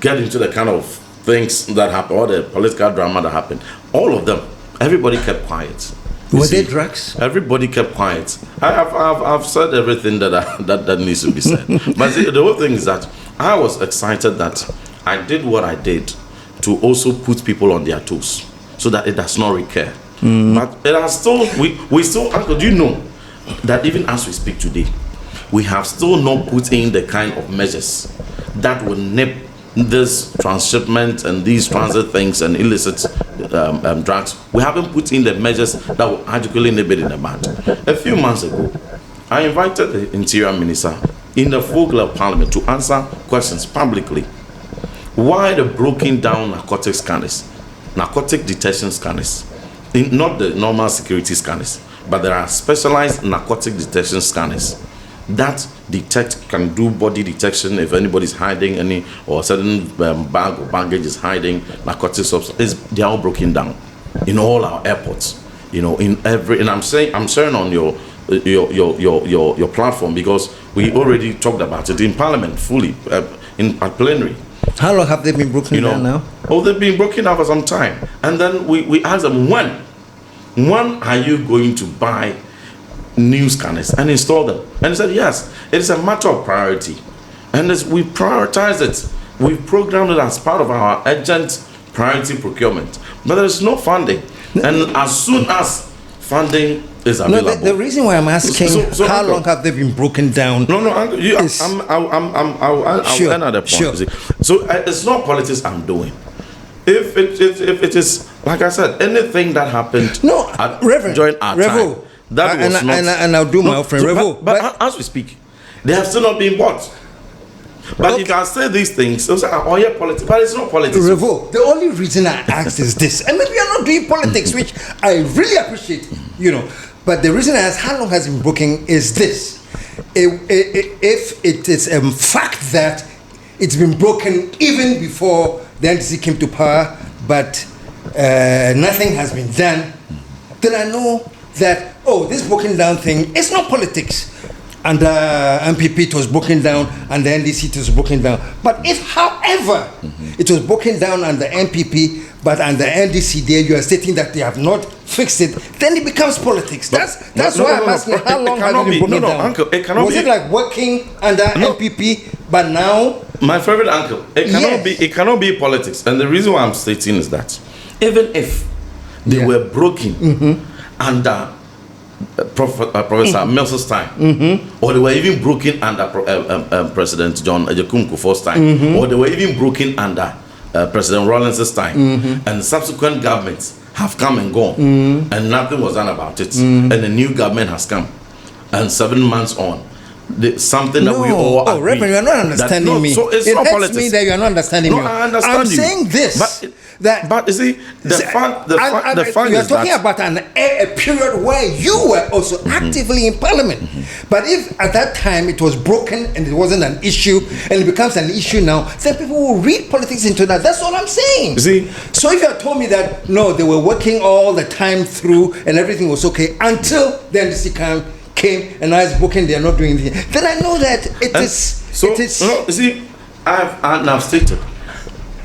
get into the kind of things that happened, or the political drama that happened. All of them, everybody kept quiet. Were they drugs? Everybody kept quiet. I've said everything that needs to be said. But the whole thing is that I was excited that I did what I did to also put people on their toes, so that it does not recur. But it has still, we still, Uncle, do you know that even as we speak today, we have still not put in the kind of measures that will nip this transshipment and these transit things and illicit drugs. We haven't put in the measures that will adequately nip it in the bud. A few months ago, I invited the Interior Minister in the full glove Parliament to answer questions publicly. Why the broken down narcotic scanners, narcotic detection scanners, not the normal security scanners, but there are specialized narcotic detection scanners that can do body detection if anybody's hiding any, or a certain bag or baggage is hiding narcotic substance. They are all broken down in all our airports, in every, and I'm sharing on your platform because we already talked about it in Parliament fully at plenary. How long have they been broken down now? Oh, they've been broken down for some time. And then we asked them, when are you going to buy new scanners and install them? And he said, yes, it is a matter of priority. And we prioritize it. We've programmed it as part of our urgent priority procurement. But there is no funding. And as soon as funding is available. No, the reason why I'm asking how long have they been broken down? No, Uncle, I'll end at the point. Sure. So it's not politics I'm doing. If it is, like I said, anything that happened during our time, that was not. And I'll do my friend Revo. But as we speak, they have still not been bought. But you can say these things, those are all politics, but it's not politics. Revo, the only reason I asked is this, and maybe I'm not doing politics, which I really appreciate, but the reason I asked how long has it been broken is this. If it is a fact that it's been broken even before the NDC came to power, but nothing has been done, then I know that, this broken down thing, it's not politics. And the MPP, it was broken down, and the NDC, it was broken down. But if, however, it was broken down under MPP, but under NDC, there you are stating that they have not fixed it, then it becomes politics. That's why I'm asking how long have you been broken down? Uncle, it cannot was it like working under MPP, but now? My favorite uncle, it cannot be politics. And the reason why I'm stating is that even if they were broken under Professor Mills' time, or they were even broken under President John Ejekun Kufuor's time, or they were even broken under President Rawlings' time, and subsequent governments have come and gone, and nothing was done about it, and a new government has come, and 7 months on, something that we all agree. Reverend, you are not understanding me. So it's it not hurts politics. me that you are not understanding me. I understand I'm you. saying this. But you see, the fact you're is talking that about a period where you were also actively in parliament. But if at that time it was broken and it wasn't an issue and it becomes an issue now, then people will read politics into that. That's all I'm saying. You see? So if you had told me that, no, they were working all the time through and everything was okay until the NDC came and now it's broken, they are not doing anything, then I know that it is. No, you see, I've now stated,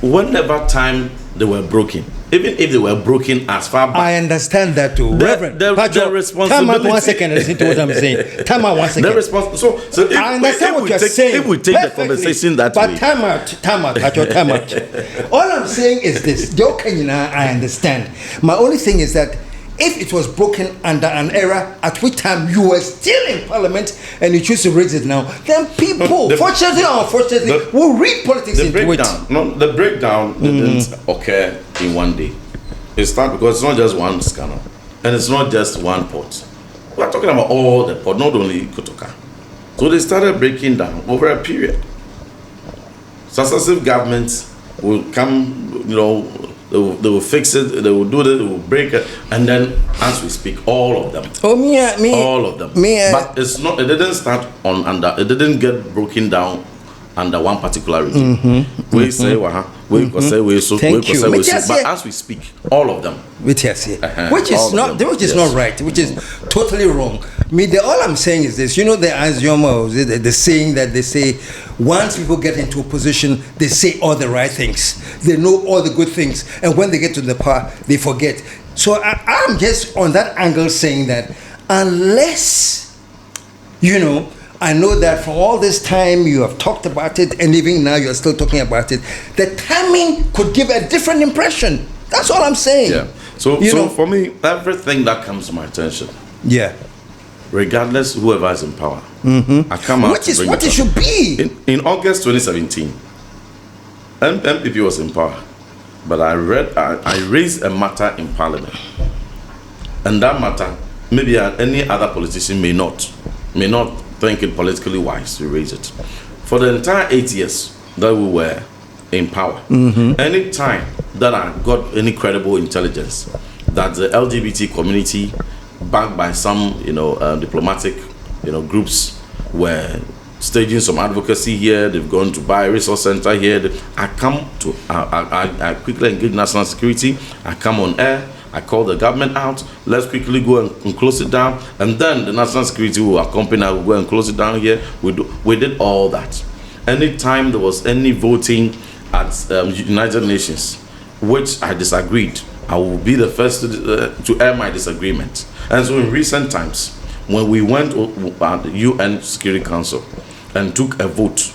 whenever time they were broken, even if they were broken as far back. I understand that too. Reverend, the responsibility. Time out 1 second and listen to what I'm saying. Time out 1 second. So if, I understand what you're saying. If we take the conversation that way. But time out. All I'm saying is this. I understand. My only thing is that if it was broken under an era at which time you were still in parliament and you choose to raise it now, then people, fortunately or unfortunately, will read politics into it. No, the breakdown didn't occur in one day. It started because it's not just one scandal and it's not just one port. We're talking about all the port, not only Kotoka. So they started breaking down over a period. Successive governments will come, they will fix it, they will do it, they will break it, and then as we speak, all of them. All of them. But it's not. It didn't start on under. It didn't get broken down under one particular regime. We say but as we speak, all of them. Which is not right. Which is totally wrong. All I'm saying is this. The Aziomo, the saying that they say, once people get into a position, they say all the right things. They know all the good things, and when they get to the power, they forget. So I'm just on that angle saying that unless, I know that for all this time you have talked about it, and even now you're still talking about it, the timing could give a different impression. That's all I'm saying. Yeah. So for me, everything that comes to my attention, regardless whoever is in power, I come out. Which is what it should be. In August 2017, MPP was in power, but I raised a matter in Parliament, and that matter, maybe any other politician may not think it politically wise to raise it. For the entire 8 years that we were in power, any time that I got any credible intelligence that the LGBT community, backed by some diplomatic groups, were staging some advocacy here, they've gone to buy a resource center here, I quickly engage national security, I come on air, I call the government out, let's quickly go and close it down, and then the national security will accompany, will go and close it down here. We did all that. Anytime there was any voting at United Nations, which I disagreed, I will be the first to air my disagreement. And so in recent times, when we went at the UN Security Council and took a vote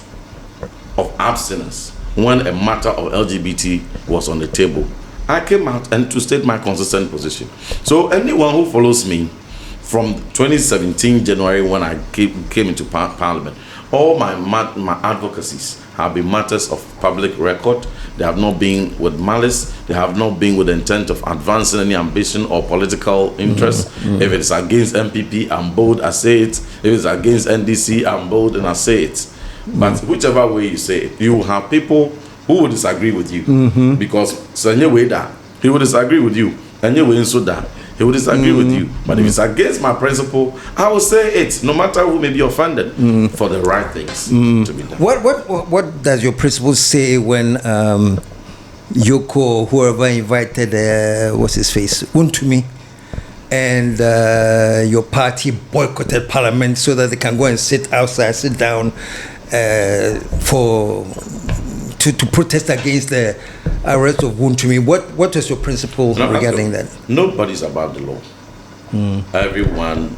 of abstinence when a matter of LGBT was on the table, I came out and to state my consistent position. So anyone who follows me from 2017 January when I came into Parliament, all my advocacies have been matters of public record. They have not been with malice. They have not been with the intent of advancing any ambition or political interest. If it's against MPP, I'm bold, I say it. If it's against NDC, I'm bold and I say it. But whichever way you say it, you will have people who will disagree with you. Because he will disagree with you. And he will disagree with you. But if it's against my principle, I will say it, no matter who may be offended, for the right things to be done. What does your principle say when Yoko, whoever invited, what's his face, Untumi, and your party boycotted Parliament so that they can go and sit down to protest against the arrest of Ntim? What is your principle regarding that? Nobody's above the law. Everyone,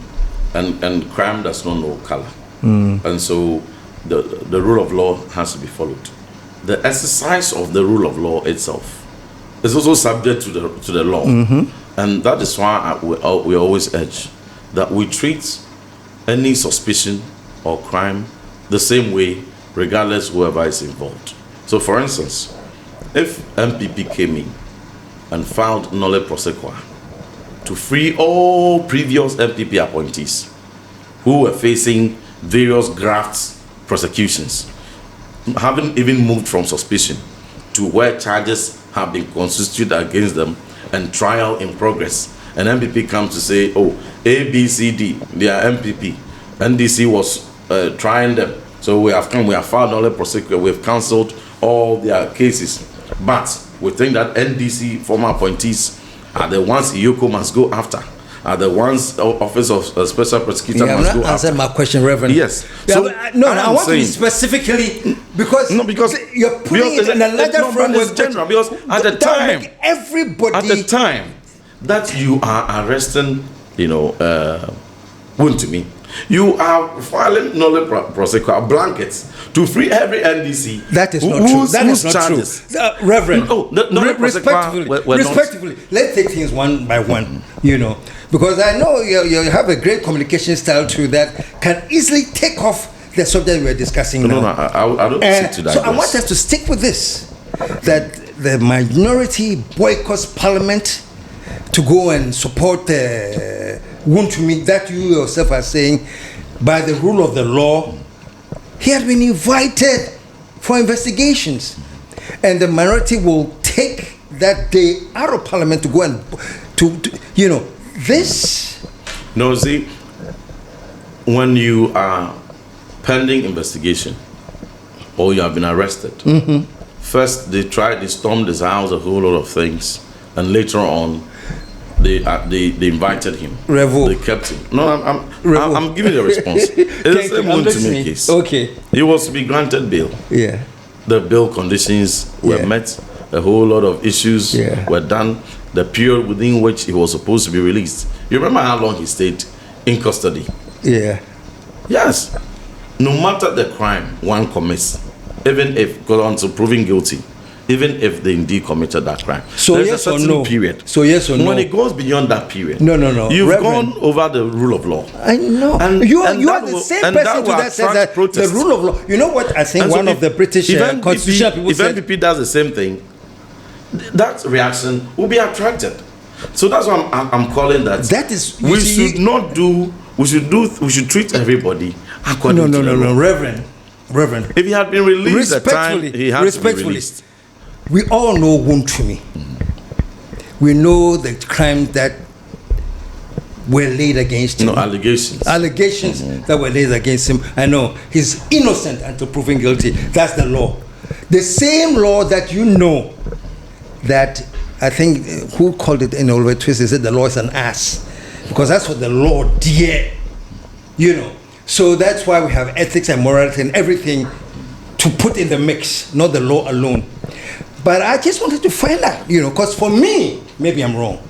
and crime does not know color. And so the rule of law has to be followed. The exercise of the rule of law itself is also subject to the law. And that is why we always urge that we treat any suspicion or crime the same way, regardless whoever is involved. So, for instance, if MPP came in and filed nolle prosequi to free all previous MPP appointees who were facing various graft prosecutions, having even moved from suspicion to where charges have been constituted against them and trial in progress, and MPP comes to say, oh, A, B, C, D, they are MPP. NDC was trying them. So we have filed nolle prosequi, we've cancelled all their cases. But we think that NDC former appointees are the ones Iyoko must go after, are the ones Office of Special Prosecutor must go after. Answer my question, Reverend. Yes. Yeah, So, I want to be specifically because you're putting it in a larger framework. Because at the time, everybody at the time that you are arresting, Ntim, you are filing nolle prosequi blankets to free every NDC. That is not true. That is not true. Reverend, respectfully, let's take things one by one, because I know you have a great communication style too that can easily take off the subject we're discussing now. No, I don't seek to digress. So I want us to stick with this, that the minority boycotts parliament to go and support Ntim, that you yourself are saying, by the rule of the law, he had been invited for investigations, and the minority will take that day out of parliament to go and this. No, see, when you are pending investigation or you have been arrested, first they stormed his house, a whole lot of things, and later on they invited him. They kept him. No, I'm giving you a response. It's the same Ntim case. Okay. He was to be granted bail. Yeah. The bail conditions were met. A whole lot of issues were done. The period within which he was supposed to be released. You remember how long he stayed in custody? Yeah. Yes. No matter the crime one commits, even if gone to proving guilty, even if they indeed committed that crime. So there's yes a certain or no? period. So yes or no? When it goes beyond that period, no. You've Reverend, gone over the rule of law. I know. And you are the same person that says that the rule of law. You know what I think one of the British constitutional people said? If MPP does the same thing, that reaction will be attracted. So that's why I'm calling that. That is we should treat everybody according to the law. Reverend. If he had been released at the time, he had to be released. We all know Ntim. We know the crimes that were laid against him. No, allegations. That were laid against him. I know he's innocent until proven guilty. That's the law. The same law that that I think who called it in Oliver Twist, they said the law is an ass, because that's what the law did. So that's why we have ethics and morality and everything to put in the mix, not the law alone. But I just wanted to find out, because for me, maybe I'm wrong,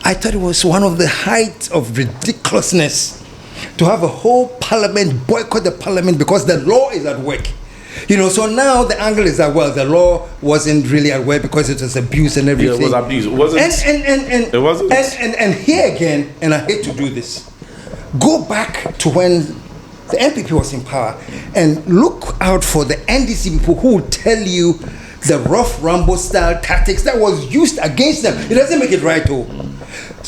I thought it was one of the heights of ridiculousness to have a whole parliament boycott the parliament because the law is at work. So now the angle is that, well, the law wasn't really at work because it was abuse and everything. Yeah, it was abuse. It wasn't. It wasn't. And here again, and I hate to do this, go back to when the MPP was in power and look out for the NDC people who will tell you the rough Rambo style tactics that was used against them. It doesn't make it right, though.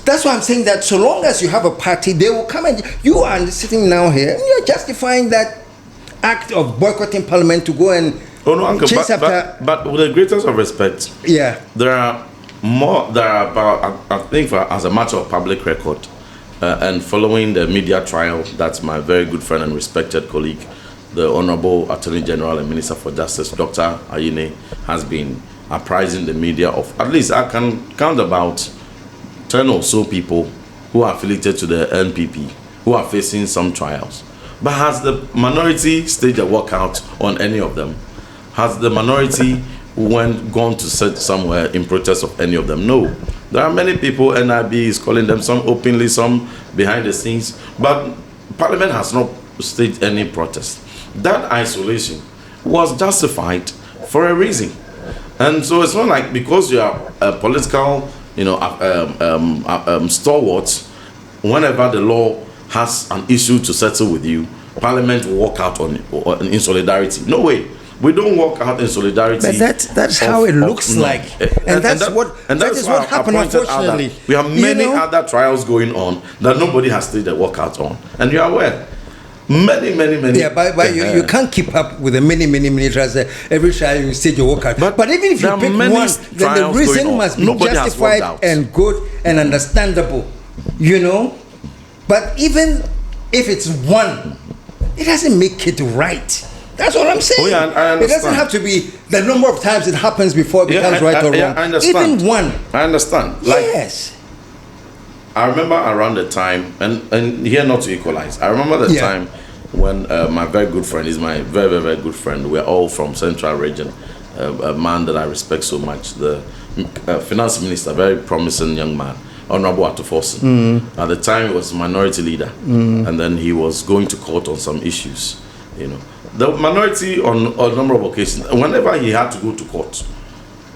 That's why I'm saying that so long as you have a party, they will come and you are sitting now here and you're justifying that act of boycotting parliament to go and chase after. But with the greatest of respect, there are about, I think, as a matter of public record, and following the media trial that my very good friend and respected colleague, the Honorable Attorney General and Minister for Justice, Dr. Ayine, has been apprising the media of, at least I can count about 10 or so people who are affiliated to the NPP, who are facing some trials. But has the minority staged a walkout on any of them? Has the minority gone to sit somewhere in protest of any of them? No. There are many people, NIB is calling them, some openly, some behind the scenes, but Parliament has not staged any protest. That isolation was justified for a reason. And so it's not like because you are a political, stalwart, whenever the law has an issue to settle with you, Parliament will walk out in solidarity. No way. We don't walk out in solidarity. But that's how it looks like. And that's what happened, unfortunately. We have many other trials going on that nobody has staged a walkout on. And you are aware. Many. Yeah, but you can't keep up with the many trials. Every trial you stage your walkout. But even if you pick one, then the reason must be justified and good and understandable. But even if it's one, it doesn't make it right. That's what I'm saying. Oh, yeah, I understand. It doesn't have to be the number of times it happens before it becomes right or wrong. I understand. Even one. I understand. Yes. I remember around the time, and here not to equalize, I remember the time when my very good friend, is my very, very, very good friend, we're all from Central Region, a man that I respect so much, the finance minister, very promising young man, Honorable Atufosin. At the time, he was minority leader, and then he was going to court on some issues, The minority on a number of occasions, whenever he had to go to court,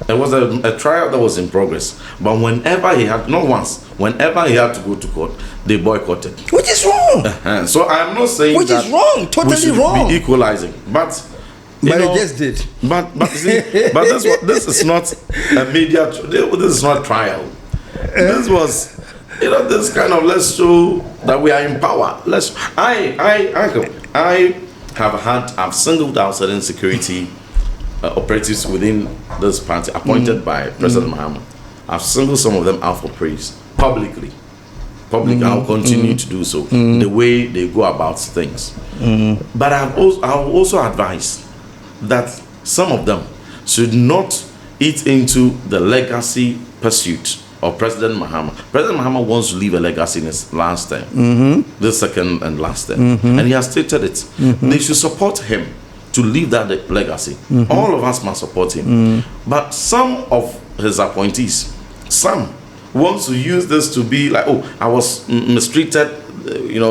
there was a trial that was in progress, but whenever he had, not once, whenever he had to go to court, they boycotted. Which is wrong. So I am not saying which is wrong, totally we should wrong. be equalizing, but it just did. But see, this is not a media. This is not trial. This was, this kind of, let's show that we are in power. I've singled out certain security operatives within this party appointed by President Mahama. I've singled some of them out for praise publicly. I'll continue to do so. The way they go about things. But I'll also advise that some of them should not eat into the legacy pursuit of President Mahama. President Mahama wants to leave a legacy in his last term, the second and last term, and he has stated it. They should support him to leave that legacy. All of us must support him. But some of his appointees, some wants to use this to be like, I was mistreated,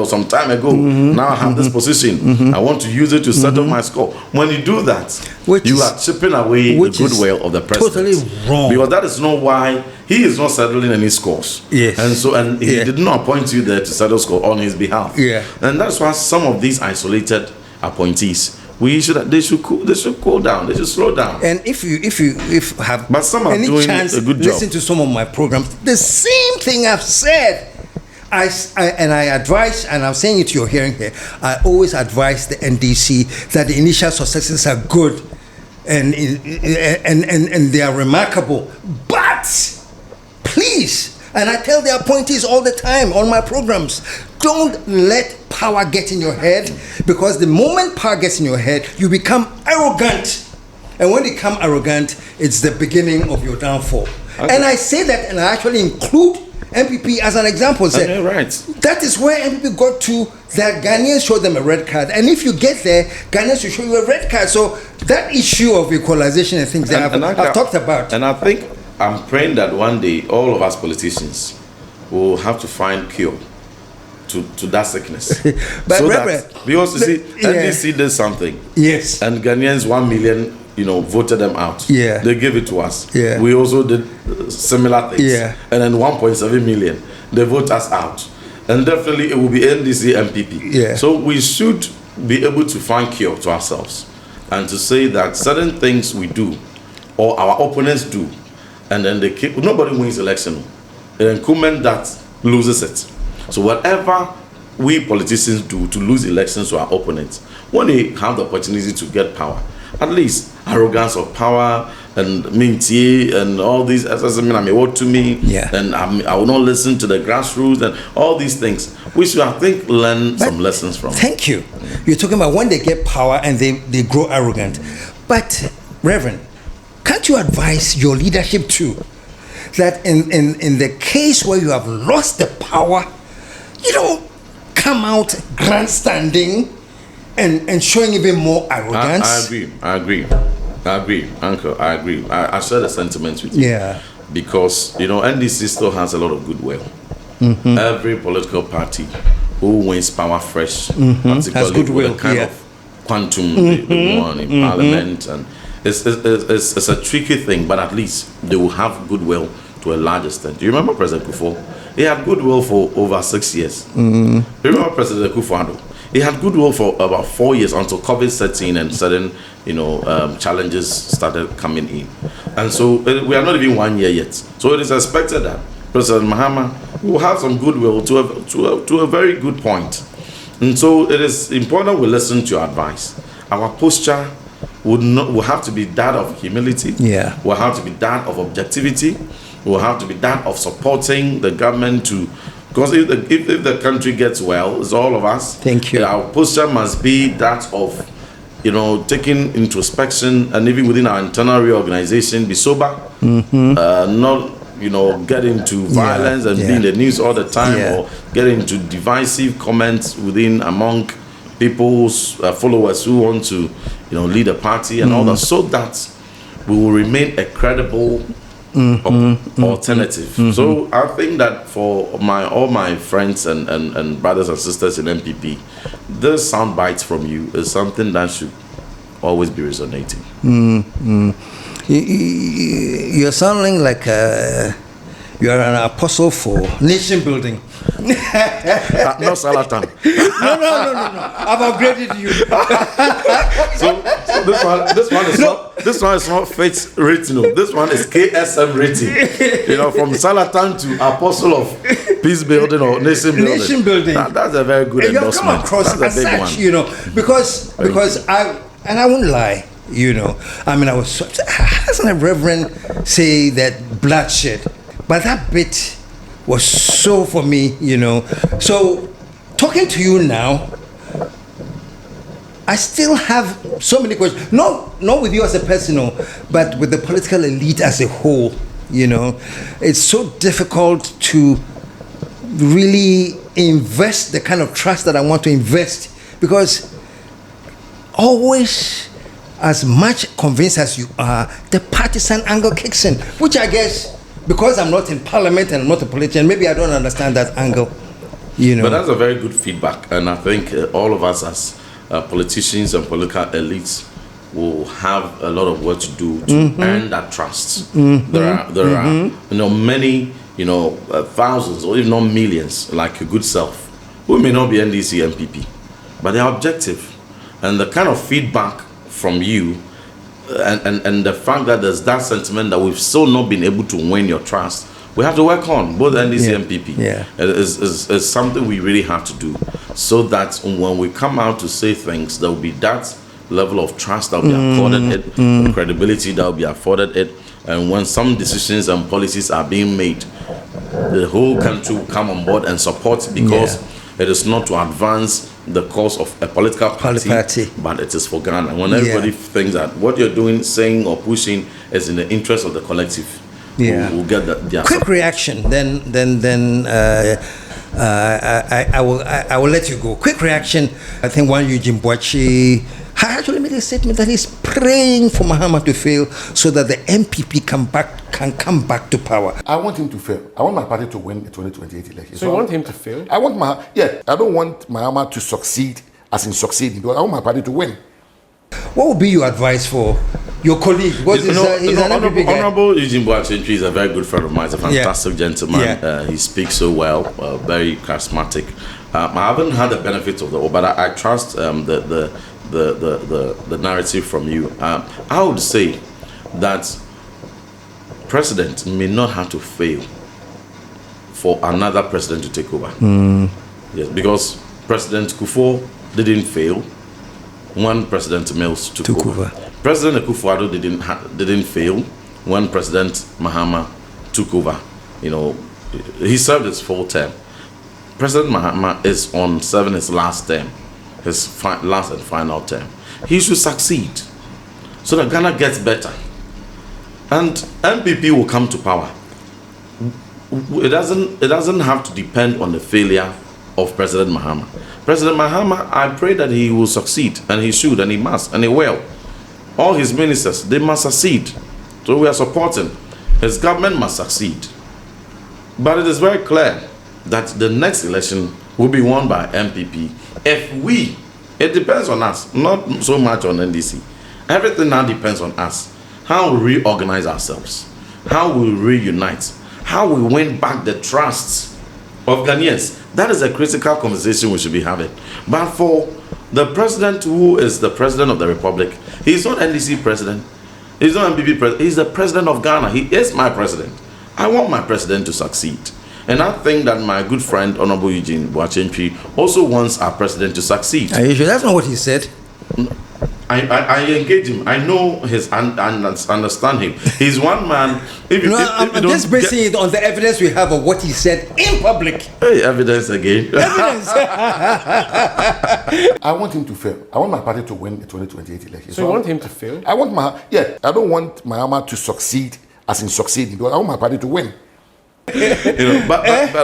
some time ago. Now I have this position. I want to use it to settle my score. When you do that, you are chipping away the goodwill of the president. Totally wrong. Because that is not why he is not settling any scores. Yes. And he did not appoint you there to settle score on his behalf. Yeah. And that's why some of these isolated appointees, they should cool down. They should slow down. And if you have but some are any doing chance, a good job. listen to some of my programs. The same thing I've said. I advise, and I'm saying it to your hearing here, I always advise the NDC that the initial successes are good and they are remarkable. But please, and I tell the appointees all the time on my programs, don't let power get in your head, because the moment power gets in your head, you become arrogant. And when you become arrogant, it's the beginning of your downfall. Okay. And I say that, and I actually include MPP as an example. Okay, right. That is where MPP got to, that Ghanaians showed them a red card. And if you get there, Ghanaians will show you a red card. So that issue of equalization and things that I've talked about. And I think I'm praying that one day all of us politicians will have to find cure to that sickness. But so because you see, NDC did something. Yes. And Ghanaians 1 million, voted them out. Yeah. They gave it to us. Yeah. We also did similar things. Yeah. And then 1.7 million, they vote us out. And definitely it will be NDC MPP. Yeah. So we should be able to find cure to ourselves and to say that certain things we do or our opponents do, and then nobody wins election. An incumbent that loses it. So whatever we politicians do to lose elections to our opponents, when they have the opportunity to get power, at least arrogance of power and minty and all these, as I mean, what to me, and I will not listen to the grassroots and all these things. We should, I think, learn some lessons from. Thank you. You're talking about when they get power and they grow arrogant. But, Reverend, can't you advise your leadership too that in the case where you have lost the power, you don't come out grandstanding and showing even more arrogance? I agree, Uncle. I agree. I share the sentiments with you. Yeah. Because, NDC still has a lot of goodwill. Every political party who wins power fresh, particularly goodwill, with the kind of quantum they won in Parliament. And it's a tricky thing, but at least they will have goodwill to a large extent. Do you remember President Kufuor? He had goodwill for over 6 years. Remember President Akufo-Addo? He had goodwill for about 4 years until COVID set in and certain, challenges started coming in. And so we are not even 1 year yet. So it is expected that President Mahama will have some goodwill to a very good point. And so it is important we listen to your advice. Our posture will have to be that of humility. Yeah. Will have to be that of objectivity. Will have to be that of supporting the government to, because if the country gets well, it's all of us. Thank you. Our posture must be that of, taking introspection and even within our internal reorganization, be sober, not, get into violence and be in the news all the time, or get into divisive comments among people's followers who want to, lead a party and all that, so that we will remain a credible alternative. So I think that for all my friends and brothers and sisters in MPP, this sound bites from you is something that should always be resonating. You're sounding like you are an apostle for nation building. No Salatan. No. I've upgraded you. So this one is not faith rating. This one is KSM rating. From Salatan to apostle of peace building or nation building. Nation building. That's a very good endorsement. You come across that's a big one. Because I won't lie. I was. Hasn't a reverend say that bloodshed? But that bit was so for me, So, talking to you now, I still have so many questions. Not with you as a person, but with the political elite as a whole. It's so difficult to really invest the kind of trust that I want to invest, because always, as much convinced as you are, the partisan angle kicks in, which I guess, because I'm not in parliament and I'm not a politician, maybe I don't understand that angle, But that's a very good feedback, and I think all of us as politicians and political elites will have a lot of work to do to earn that trust. There are many, thousands or even not millions, like your good self, who may not be NDC MPP, but they are objective, and the kind of feedback from you. And the fact that there's that sentiment that we've still not been able to win your trust, we have to work on, both NDC and PP. It's something we really have to do, so that when we come out to say things, there will be that level of trust that will be accorded it, the credibility that will be afforded it, and when some decisions and policies are being made, the whole country will come on board and support, because it is not to advance the cause of a political party, but it is for Ghana. When everybody thinks that what you're doing, saying or pushing is in the interest of the collective, we'll get that. Quick reaction, then I will let you go. Quick reaction. I think one Eugene Boachi actually made a statement that he's praying for Mahama to fail so that the MPP can come back to power. I want him to fail. I want my party to win the 2028 election. So you want him to fail? I want I don't want Mahama to succeed as in succeeding, because I want my party to win. What would be your advice for your colleague? Honorable Eugene Boachi is a very good friend of mine. He's a fantastic gentleman. He speaks so well, very charismatic. I haven't had the benefit of but I trust the narrative from you. I would say that president may not have to fail for another president to take over. Yes, because President Kufuor didn't fail when President Mills took over. President Akufo-Addo didn't fail when President Mahama took over. He served his full term. President Mahama is on serving his last term, his last and final term. He should succeed so that Ghana gets better, and MPP will come to power. It doesn't have to depend on the failure of President Mahama. President Mahama, I pray that he will succeed, and he should, and he must, and he will. All his ministers, they must succeed. So we are supporting. His government must succeed. But it is very clear that the next election will be won by MPP it depends on us, not so much on NDC. Everything now depends on us. How we reorganize ourselves, how we reunite, how we win back the trust of Ghanaians. That is a critical conversation we should be having. But for the president who is the president of the republic, he's not NDC president, he's not MPP president, he's the president of Ghana. He is my president. I want my president to succeed. And I think that my good friend, Honorable Eugene Boakye also wants our president to succeed. Are you sure? That's not what he said. I engage him. I know his and understand him. He's one man. I'm just basing it on the evidence we have of what he said in public. Hey, evidence again. Evidence. I want him to fail. I want my party to win the 2028 election. So you want him to fail? I want I don't want Mahama to succeed as in succeeding, because I want my party to win. But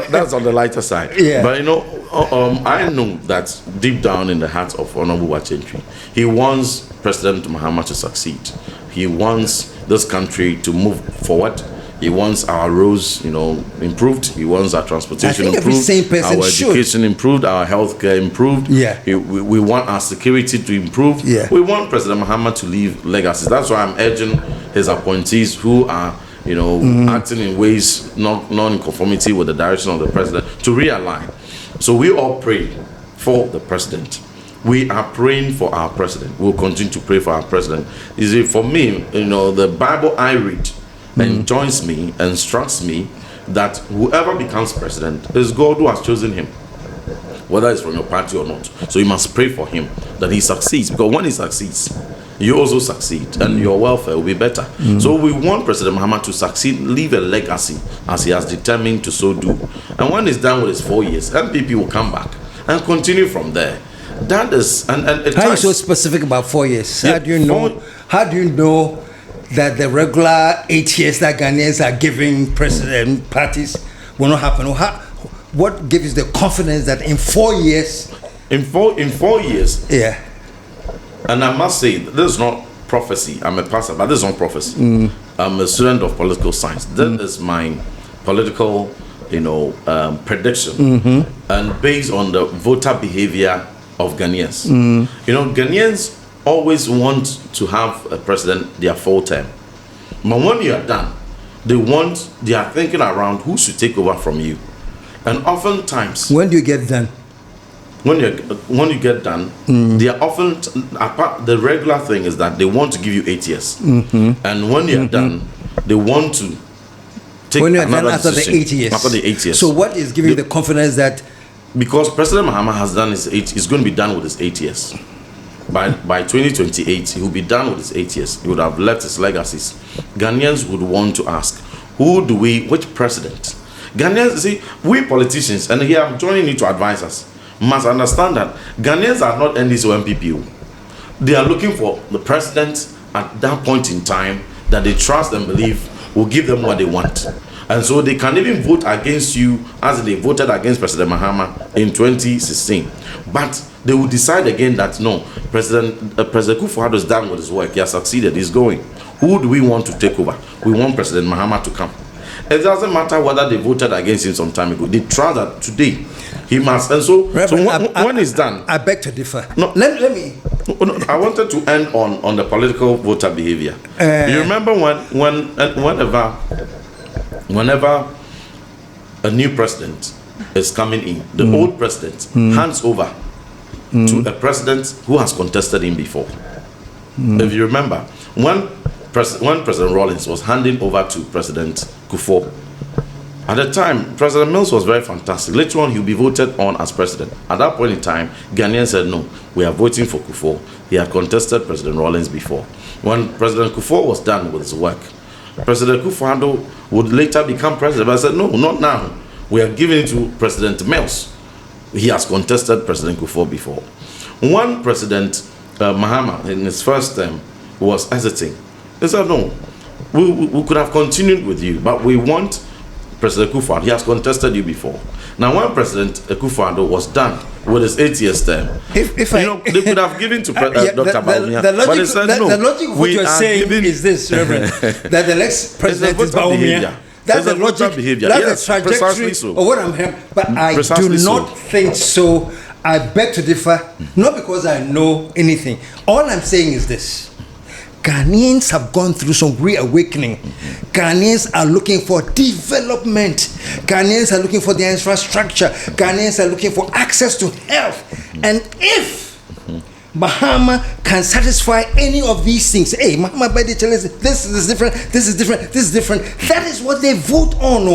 that's on the lighter side. Yeah. But I know that deep down in the heart of Honorable Boakye, he wants President Mahama to succeed. He wants this country to move forward. He wants our roads, improved. He wants our transportation improved, our education improved, our healthcare improved. Yeah. We want our security to improve. Yeah. We want President Mahama to leave legacies. That's why I'm urging his appointees who are acting in ways not in conformity with the direction of the president to realign. So we all pray for the president. We are praying for our president. We'll continue to pray for our president. For me, the Bible I read enjoins me, instructs me that whoever becomes president is God who has chosen him, whether it's from your party or not. So you must pray for him that he succeeds, because when he succeeds, you also succeed and your welfare will be better. So we want President Mahama to succeed, leave a legacy as he has determined to so do. And when he's done with his 4 years, MPP will come back and continue from there. That is, and how are you so specific about 4 years? Yeah, How do you know that the regular 8 years that Ghanaians are giving president parties will not happen? What gives you the confidence that in 4 years? In 4 years, yeah. And I must say, this is not prophecy. I'm a pastor, but this is not prophecy. I'm a student of political science. That is my political, prediction, and based on the voter behavior of Ghanaians. Ghanaians always want to have a president their full term, but when you are done, they are thinking around who should take over from you, and oftentimes, when do you get done? When you get done, they are often the regular thing is that they want to give you 8 years, and when you're done, they want to take when you're another done after decision. the 8 years. After the 8 years. So what is giving you the confidence that? Because President Mahama has done he's going to be done with his 8 years. By 2028, he will be done with his 8 years. He would have left his legacies. Ghanaians would want to ask, which president? Ghanaians, see, we politicians, and here I'm joining you to advise us, must understand that Ghanaians are not NDC or MPP. They are looking for the president at that point in time that they trust and believe will give them what they want. And so they can even vote against you as they voted against President Mahama in 2016. But they will decide again that no, President Kufuor is done with his work. He has succeeded. He's going. Who do we want to take over? We want President Mahama to come. It doesn't matter whether they voted against him some time ago. They trust that today he must. And so, when it's done, I beg to differ. No, let me. No, I wanted to end on the political voter behavior. You remember whenever a new president is coming in, the old president hands over to a president who has contested him before. If you remember, when President Rawlings was handing over to President Kufuor, at the time, President Mills was very fantastic. Later on, he'll be voted on as president. At that point in time, Ghanaians said, no, we are voting for Kufuor. He had contested President Rawlings before. When President Kufuor was done with his work, President Kufuor would later become president. But I said, no, not now. We are giving it to President Mills. He has contested President Kufuor before. When President Mahama, in his first term, was hesitating, they said, no, we could have continued with you, but we want President Kufuor. He has contested you before. Now, when President Kufuor was done with his 8 years term, they could have given to Dr. Bawumia, but they said, no, the logic of what you're saying is this, Reverend, that the next president is Bawumia. That's the logic, behavior. That's the trajectory of what I'm hearing. But I do not think so. I beg to differ, not because I know anything. All I'm saying is this. Ghanaians have gone through some reawakening. Ghanaians are looking for development. Ghanaians are looking for their infrastructure. Ghanaians are looking for access to health. And if Mahama can satisfy any of these things, hey, Mahama by the challenge, this is different, this is different, this is different. That is what they vote on.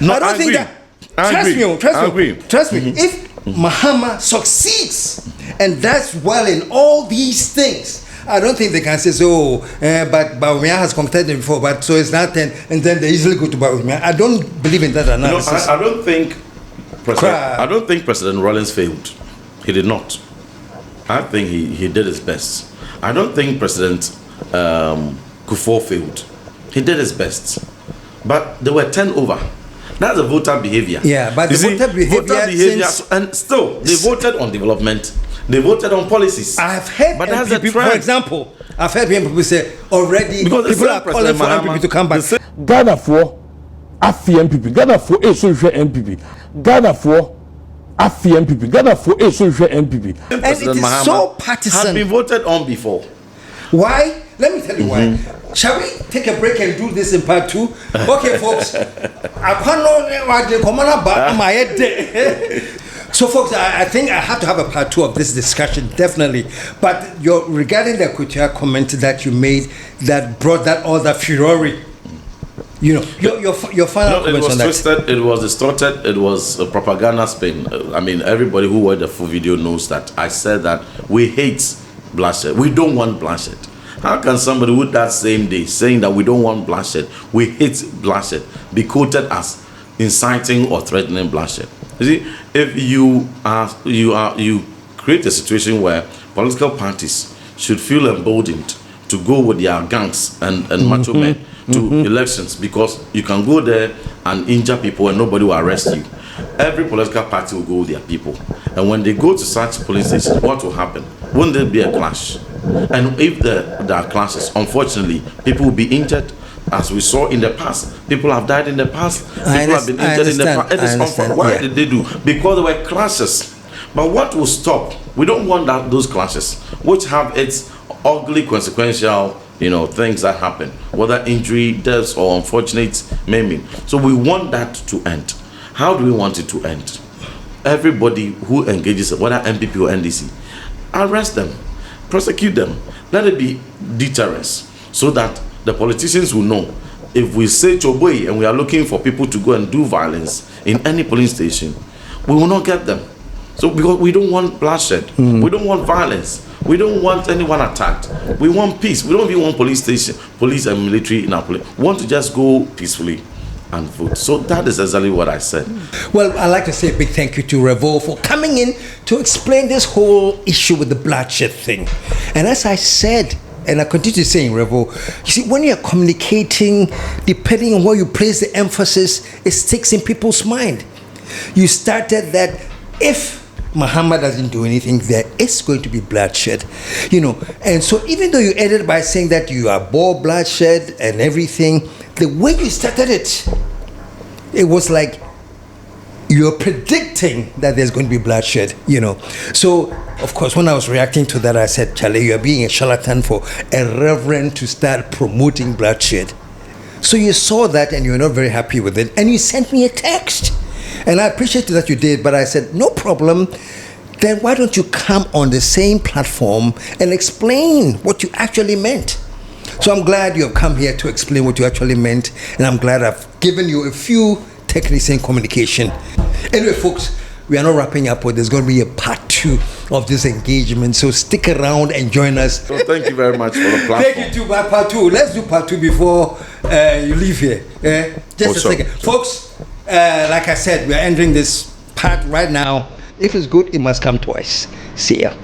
I don't think that. Trust me. If Mahama succeeds and does well in all these things, I don't think they can say so. But Bawumia has contested before, but so it's not 10, and then they easily go to Bawumia. I don't believe in that analysis. I don't think President Rawlings failed. He did not. I think he did his best. I don't think President Kufuor failed. He did his best. But there were 10 over. That's the voter behavior. Yeah, but the voter behavior and still, they voted on development. They voted on policies. I've heard, but that's people, for example, I've heard people say already because people are calling for MPP to come back. Ghana for AFI MPP, Ghana for ASOJ MPP, Ghana for AFI MPP, Ghana for ASOJ MPP. And it is so partisan. Had been voted on before. Why? Let me tell you why. Shall we take a break and do this in part 2? Okay, folks. So, folks, I think I have to have a part 2 of this discussion, definitely. But regarding the Akwatia comment that you made that brought that all that furore, you know, your final comments on that. Twisted, it was distorted, it was a propaganda spin. I mean, everybody who watched the full video knows that I said that we hate bloodshed. We don't want bloodshed. How can somebody with that same day saying that we don't want bloodshed, we hate bloodshed, be quoted as inciting or threatening bloodshed? You see, if you create a situation where political parties should feel emboldened to go with their gangs and macho men to elections because you can go there and injure people and nobody will arrest you. Every political party will go with their people. And when they go to such police stations, what will happen? Won't there be a clash? And if there are clashes, unfortunately, people will be injured. As we saw in the past, people have died in the past. People have been injured in the past. It is unfortunate. Why did they do? Because there were clashes. But what will stop? We don't want those clashes, which have its ugly consequential, things that happen, whether injury, deaths, or unfortunate maiming. So we want that to end. How do we want it to end? Everybody who engages, whether MPP or NDC, arrest them, prosecute them. Let it be deterrence, so that the politicians will know if we say Choboy and we are looking for people to go and do violence in any police station, we will not get them. So because we don't want bloodshed, we don't want violence, we don't want anyone attacked. We want peace. We don't even want police and military in our police. We want to just go peacefully and vote. So that is exactly what I said. Well, I'd like to say a big thank you to Revo for coming in to explain this whole issue with the bloodshed thing. And as I said, and I continue to say in Revo, you see, when you're communicating, depending on where you place the emphasis, it sticks in people's mind. You started that if Mahama doesn't do anything, there is going to be bloodshed, And so even though you ended by saying that you abhor bloodshed and everything, the way you started it, it was like you're predicting that there's going to be bloodshed, So, of course, when I was reacting to that, I said, Charlie, you're being a charlatan for a reverend to start promoting bloodshed. So you saw that and you're not very happy with it, and you sent me a text. And I appreciate that you did, but I said, no problem. Then why don't you come on the same platform and explain what you actually meant? So I'm glad you have come here to explain what you actually meant, and I'm glad I've given you a few techniques in communication. Anyway, folks, we are not wrapping up, but there's going to be a part 2 of this engagement, so stick around and join us. So thank you very much for the platform. Thank you to my part 2. Let's do part 2 before you leave here. Just a second. Folks, like I said, we are ending this part right now. If it's good, it must come twice. See ya.